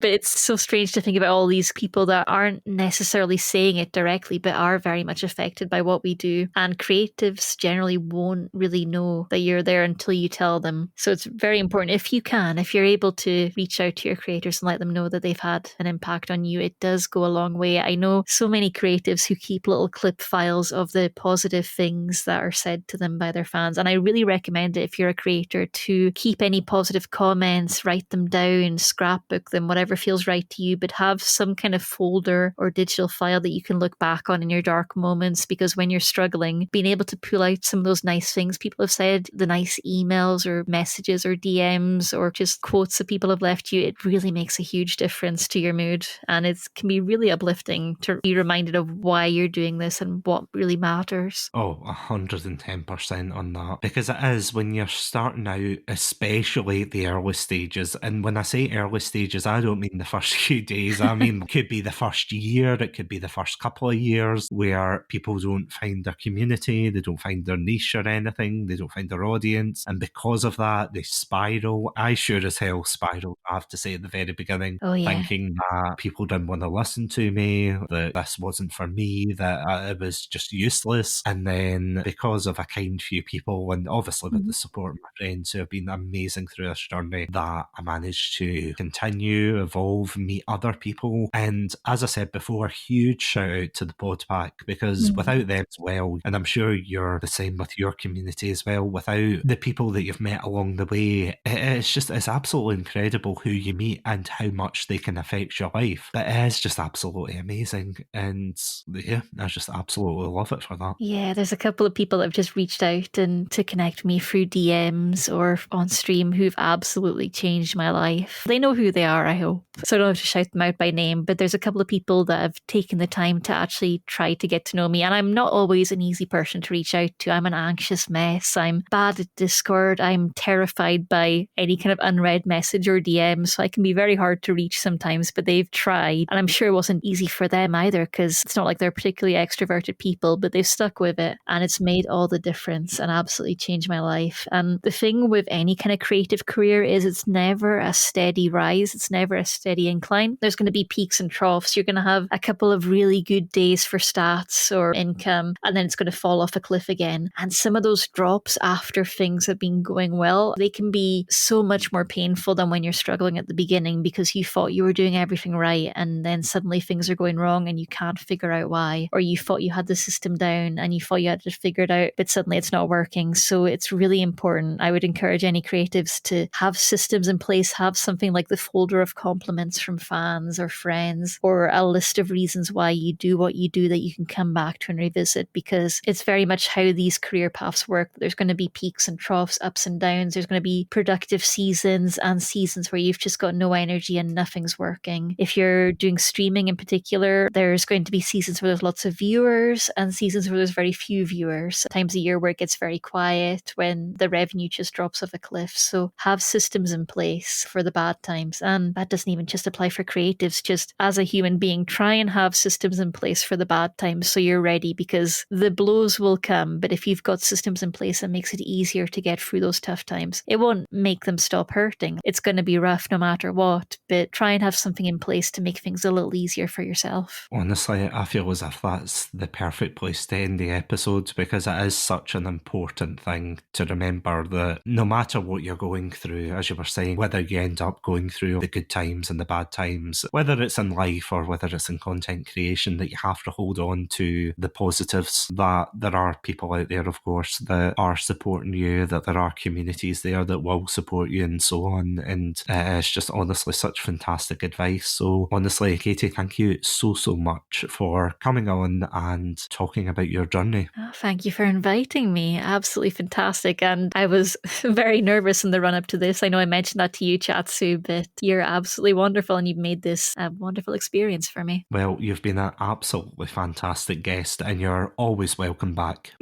But it's so strange to think about all these people that aren't necessarily saying it directly, but are very much affected by what we do. And creatives generally won't really know that you're there until you tell them. So it's very important, if you can, if you're able to reach out to your creators and let them know that they've had an impact on you, it does go a long way. I know so many creatives who keep little clip files of the positive things that are said to them by their fans. And I really recommend it, if you're a creator, to keep any positive comments, write them down, scrapbook them, whatever feels right to you, but have some kind of folder or digital file that you can look back on in your dark moments, because when you're struggling, being able to pull out some of those nice things people have said, the nice emails or messages or DMs or just quotes that people have left you, it really makes a huge difference to your mood. And it can be really uplifting to be reminded of why you're doing this and what really matters. Oh, 110% on that. Because it is, when you're starting out, especially the early stages, and when I say early stages, I don't mean the first few days. I mean, it could be the first year, it could be the first couple of years, where people don't find their community, they don't find their niche or anything, they don't find their audience, and because of that, they spiral. I sure as hell spiraled, I have to say, at the very beginning, thinking that people didn't want to listen to me, that this wasn't for me, that it was just useless. And then, because of a kind few people, and obviously with the support of my friends who have been amazing through this journey, that I managed to continue, evolve, meet other people. And as I said before, huge shout out to the Podpack, because without them as well, and I'm sure you're the same with your community as well, without the people that you've met along the way, it's absolutely incredible who you meet and how much they can affect your life. But it is just absolutely amazing. And yeah, I just absolutely love it for that. Yeah, there's a couple of people that have just reached out and to connect me through DMs or on stream who've absolutely changed my life. They know who they are, I hope. So I don't have to shout them out by name. game, but there's a couple of people that have taken the time to actually try to get to know me. And I'm not always an easy person to reach out to. I'm an anxious mess. I'm bad at Discord. I'm terrified by any kind of unread message or DM. So I can be very hard to reach sometimes, but they've tried. And I'm sure it wasn't easy for them either, because it's not like they're particularly extroverted people, but they've stuck with it. And it's made all the difference and absolutely changed my life. And the thing with any kind of creative career is it's never a steady rise. It's never a steady incline. There's going to be peaks and troughs. You're going to have a couple of really good days for stats or income, and then it's going to fall off a cliff again. And some of those drops after things have been going well, they can be so much more painful than when you're struggling at the beginning because you thought you were doing everything right and then suddenly things are going wrong and you can't figure out why. Or you thought you had the system down and you thought you had to figure it out, but suddenly it's not working. So it's really important. I would encourage any creatives to have systems in place, have something like the folder of compliments from fans or friends, or a list of reasons why you do what you do that you can come back to and revisit, because it's very much how these career paths work. There's going to be peaks and troughs, ups and downs. There's going to be productive seasons and seasons where you've just got no energy and nothing's working. If you're doing streaming in particular, there's going to be seasons where there's lots of viewers and seasons where there's very few viewers. Times a year where it gets very quiet, when the revenue just drops off a cliff. So have systems in place for the bad times. And that doesn't even just apply for creatives. Just as a human being, try and have systems in place for the bad times so you're ready, because the blows will come. But if you've got systems in place, it makes it easier to get through those tough times. It won't make them stop hurting. It's going to be rough no matter what, but try and have something in place to make things a little easier for yourself. Honestly, I feel as if that's the perfect place to end the episode, because it is such an important thing to remember that no matter what you're going through, as you were saying, whether you end up going through the good times and the bad times, whether it's in life or whether it's in content creation, that you have to hold on to the positives, that there are people out there, of course, that are supporting you, that there are communities there that will support you and so on. And it's just honestly such fantastic advice. So honestly, Katie, thank you so much for coming on and talking about your journey. Oh, thank you for inviting me. Absolutely fantastic. And I was very nervous in the run up to this. I know I mentioned that to you, Chatsu, but you're absolutely wonderful and you've made this a wonderful experience for me. Well, you've been an absolutely fantastic guest and you're always welcome back.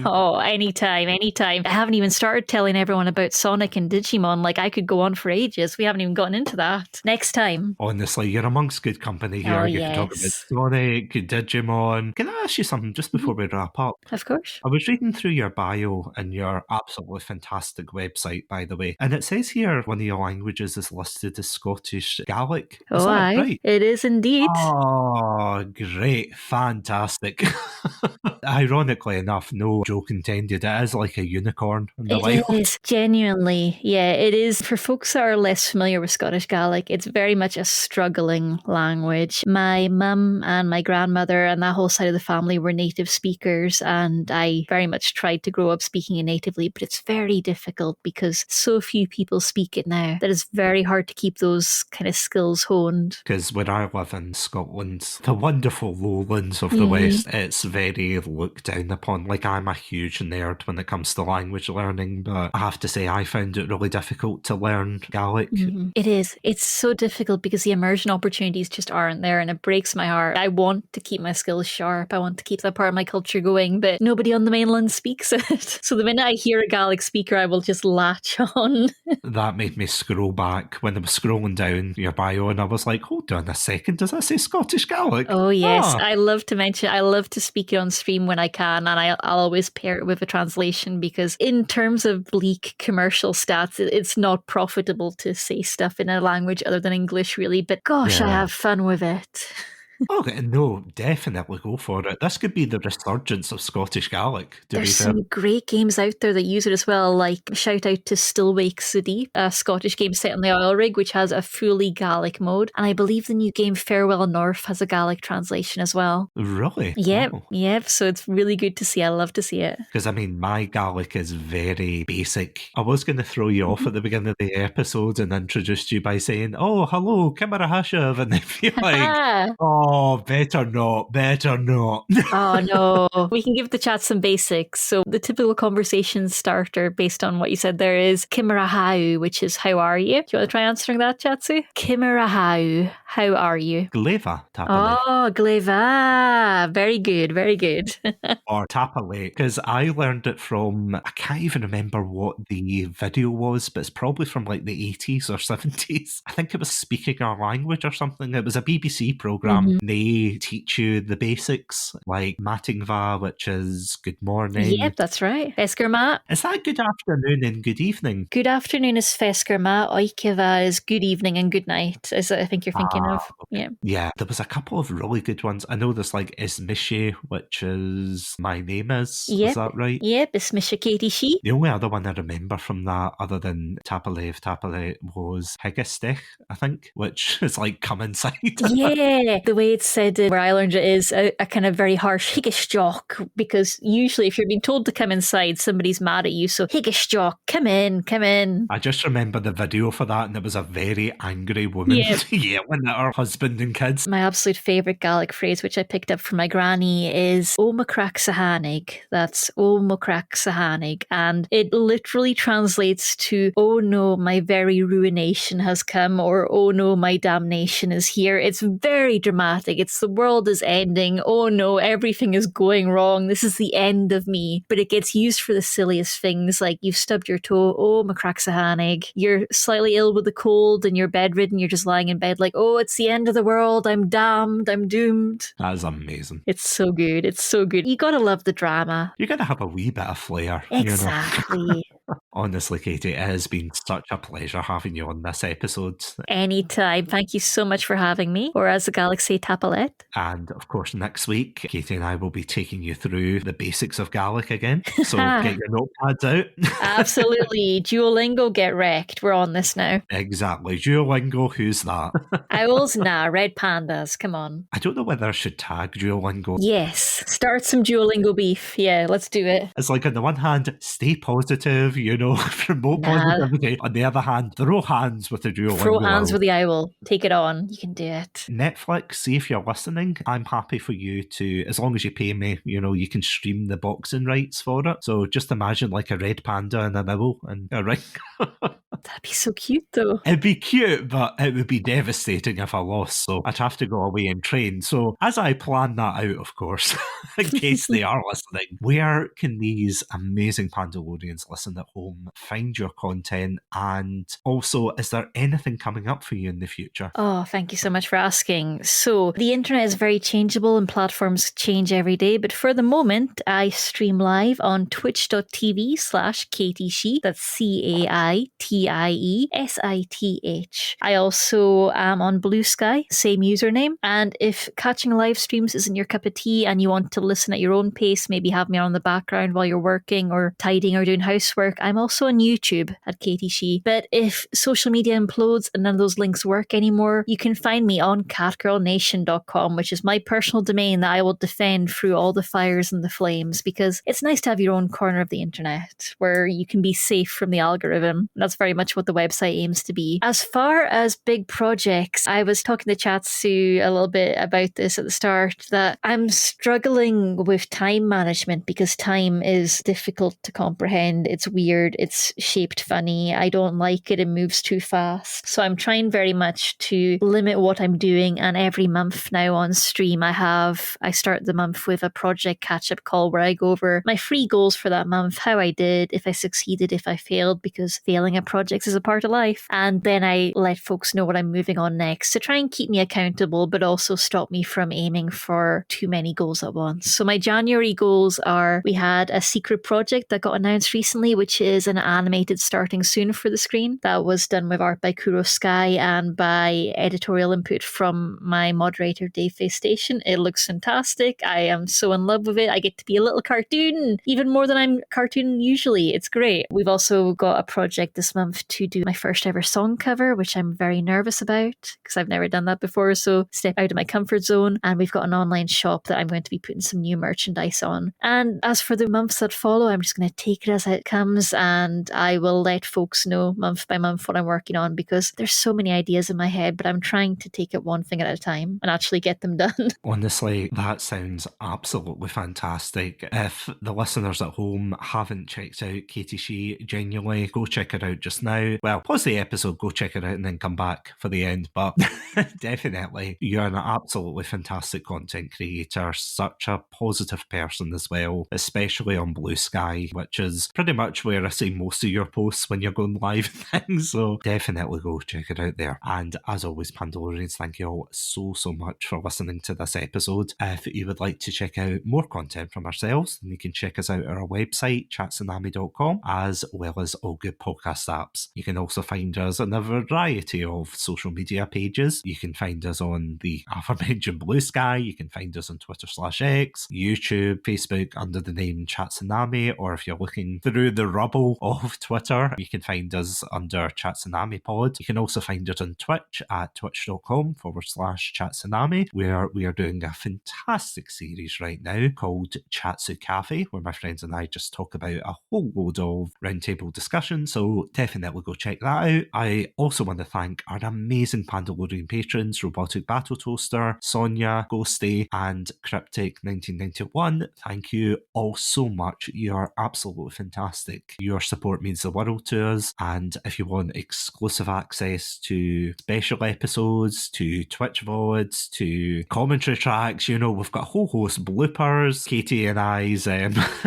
Oh, anytime. I haven't even started telling everyone about Sonic and Digimon. Like, I could go on for ages. We haven't even gotten into that. Next time. Honestly, you're amongst good company here. Oh, You can talk about Sonic, Digimon. Can I ask you something just before we wrap up? Of course. I was reading through your bio and your absolutely fantastic website, by the way, and it says here one of your languages is listed as Scottish Gaelic. Is that right? It is indeed. Oh, great. Fantastic. Ironically enough, no joke intended, it is like a unicorn. It is, genuinely. Yeah, it is. For folks that are less familiar with Scottish Gaelic, it's very much a struggling language. My mum and my grandmother and that whole side of the family were native speakers, and I very much tried to grow up speaking it natively, but it's very difficult because so few people speak it now that it's very hard to keep those kind of skills honed. Because where I live in Scotland, the wonderful lowlands of the West, it's very looked down upon. Like, I'm a huge nerd when it comes to language learning, but I have to say I found it really difficult to learn Gaelic. It is. It's so difficult because the immersion opportunities just aren't there, and it breaks my heart. I want to keep my skills sharp. I want to keep that part of my culture going, but nobody on the mainland speaks it. So the minute I hear a Gaelic speaker, I will just latch on. That made me scroll back when I was scrolling down your bio, and I was like, hold on a second, does that say Scottish Gaelic? Oh, yes. I love to speak it on stream when I can, and I'll always pair it with a translation, because in terms of bleak commercial stats, it's not profitable to say stuff in a language other than English, really. But gosh, I have fun with it. Okay, no, definitely go for it. This could be the resurgence of Scottish Gaelic. There's some great games out there that use it as well, like shout out to Still Wakes the Deep, a Scottish game set on the oil rig, which has a fully Gaelic mode. And I believe the new game Farewell North has a Gaelic translation as well. Really? Yep, yep. So it's really good to see. I love to see it. Because, I mean, my Gaelic is very basic. I was going to throw you off at the beginning of the episode and introduce you by saying, oh, hello, Kimara Hashav, and then you're like, oh, Oh, better not. Better not. Oh no. We can give the chat some basics. So the typical conversation starter based on what you said there is Kimera how, which is how are you? Do you want to try answering that, Chatsu? Kimera how are you? Gleva, Tapale. Oh, gleva. Very good, very good. Or Tapale, because I learned it from, I can't even remember what the video was, but it's probably from like the 80s or 70s. I think it was Speaking Our Language or something. It was a BBC programme. They teach you the basics, like Matingva, which is good morning. Yep, that's right. Feskermat. Is that good afternoon and good evening? Good afternoon is Feskermat. Oikeva is good evening and good night, as I think you're thinking of. Okay. Yeah. Yeah, there was a couple of really good ones. I know there's like Ismishi, which is my name is. Yep. Is that right? Yep, Ismisha CaitieSith. The only other one I remember from that, other than Tapale, was Ghostie, I think, which is like come inside. Yeah, the way it's said where I learned it is a kind of very harsh higgishjock, because usually if you're being told to come inside, somebody's mad at you. So higgishjock, come in, come in. I just remember the video for that, and there was a very angry woman yelling at her husband and kids. My absolute favourite Gaelic phrase, which I picked up from my granny, is Omacrack Sahanig. That's Omacrack Sahanig. And it literally translates to, oh no, my very ruination has come, or oh no, my damnation is here. It's very dramatic. It's the world is ending. Oh no, everything is going wrong. This is the end of me. But it gets used for the silliest things, like you've stubbed your toe. Oh, Macrack Sahanig. You're slightly ill with a cold and you're bedridden. You're just lying in bed like, oh, it's the end of the world. I'm damned. I'm doomed. That is amazing. It's so good. It's so good. You gotta love the drama. You gotta have a wee bit of flair. Exactly. You know? Honestly, Katie, it has been such a pleasure having you on this episode. Anytime. Thank you so much for having me. Or as the Gaelic say, tapalet. And of course, next week, Katie and I will be taking you through the basics of Gaelic again. So get your notepads out. Absolutely. Duolingo, get wrecked. We're on this now. Exactly. Duolingo, who's that? Owls, nah. Red pandas. Come on. I don't know whether I should tag Duolingo. Yes. Start some Duolingo beef. Yeah, let's do it. It's like on the one hand, stay positive, promote positivity. On the other hand, throw hands with the Duolingo. Throw hands with the owl. Take it on. You can do it. Netflix, see if you're listening. I'm happy for you to, as long as you pay me, you can stream the boxing rights for it. So just imagine like a red panda and an owl and a ring. That'd be so cute though. It'd be cute, but it would be devastating if I lost. So I'd have to go away and train. So as I plan that out, of course, in case they are listening, where can these amazing Pandalorians listen at home, find your content, and also, is there anything coming up for you in the future? Oh, thank you so much for asking. So the internet is very changeable and platforms change every day, but for the moment, I stream live on twitch.tv/CaitieSith. That's CaitieSith. I also am on Blue Sky, same username. And if catching live streams isn't your cup of tea and you want to listen at your own pace, maybe have me on the background while you're working or tidying or doing housework, I'm also on YouTube at CaitieSith. But if social media implodes and none of those links work anymore, you can find me on catgirlnation.com, which is my personal domain that I will defend through all the fires and the flames, because it's nice to have your own corner of the internet where you can be safe from the algorithm. That's very much what the website aims to be. As far as big projects, I was talking to Chatsu a little bit about this at the start, that I'm struggling with time management because time is difficult to comprehend. It's weird. It's shaped funny. I don't like it. It moves too fast. So I'm trying very much to limit what I'm doing. And every month now on stream, I start the month with a project catch-up call where I go over my 3 goals for that month, how I did, if I succeeded, if I failed, because failing at projects is a part of life. And then I let folks know what I'm moving on next to try and keep me accountable, but also stop me from aiming for too many goals at once. So my January goals are, we had a secret project that got announced recently, which is an animated starting soon for the screen. That was done with art by Kuro Sky and by editorial input from my moderator, Dave Face Station. It looks fantastic. I am so in love with it. I get to be a little cartoon, even more than I'm cartoon usually. It's great. We've also got a project this month have to do my first ever song cover, which I'm very nervous about because I've never done that before. So step out of my comfort zone. And we've got an online shop that I'm going to be putting some new merchandise on. And as for the months that follow, I'm just going to take it as it comes, and I will let folks know month by month what I'm working on, because there's so many ideas in my head, but I'm trying to take it one thing at a time and actually get them done. Honestly, that sounds absolutely fantastic. If the listeners at home haven't checked out CaitieSith, genuinely go check it out just now. Well, pause the episode, go check it out, and then come back for the end. But definitely, you're an absolutely fantastic content creator, such a positive person as well, especially on Blue Sky, which is pretty much where I see most of your posts when you're going live and things. So definitely go check it out there. And as always, Pandalorians, thank you all so much for listening to this episode. If you would like to check out more content from ourselves, then you can check us out at our website, chatsunami.com, as well as all good podcast apps. You can also find us on a variety of social media pages. You can find us on the aforementioned Blue Sky. You can find us on Twitter/X, YouTube, Facebook under the name Chatsunami, or if you're looking through the rubble of Twitter, you can find us under Chatsunami Pod. You can also find us on Twitch at twitch.com/Chatsunami, where we are doing a fantastic series right now called Chatsu Cafe, where my friends and I just talk about a whole load of roundtable discussion, so definitely go check that out. I also want to thank our amazing Pandalorian patrons, Robotic Battle Toaster, Sonia, Ghostie, and Cryptic1991. Thank you all so much. You're absolutely fantastic. Your support means the world to us, and if you want exclusive access to special episodes, to Twitch VODs, to commentary tracks, you know, we've got a whole host of bloopers, Katie and I's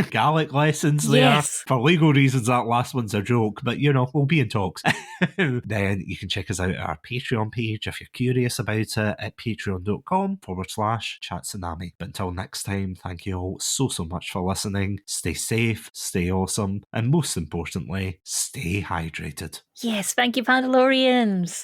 Gaelic lessons there. Yes. For legal reasons, that last one's a joke, but you know, we'll be in talks. Then you can check us out at our Patreon page if you're curious about it at patreon.com/Chatsunami. But until next time, thank you all so much for listening. Stay safe, stay awesome, and most importantly, stay hydrated. Yes, thank you, Pandalorians.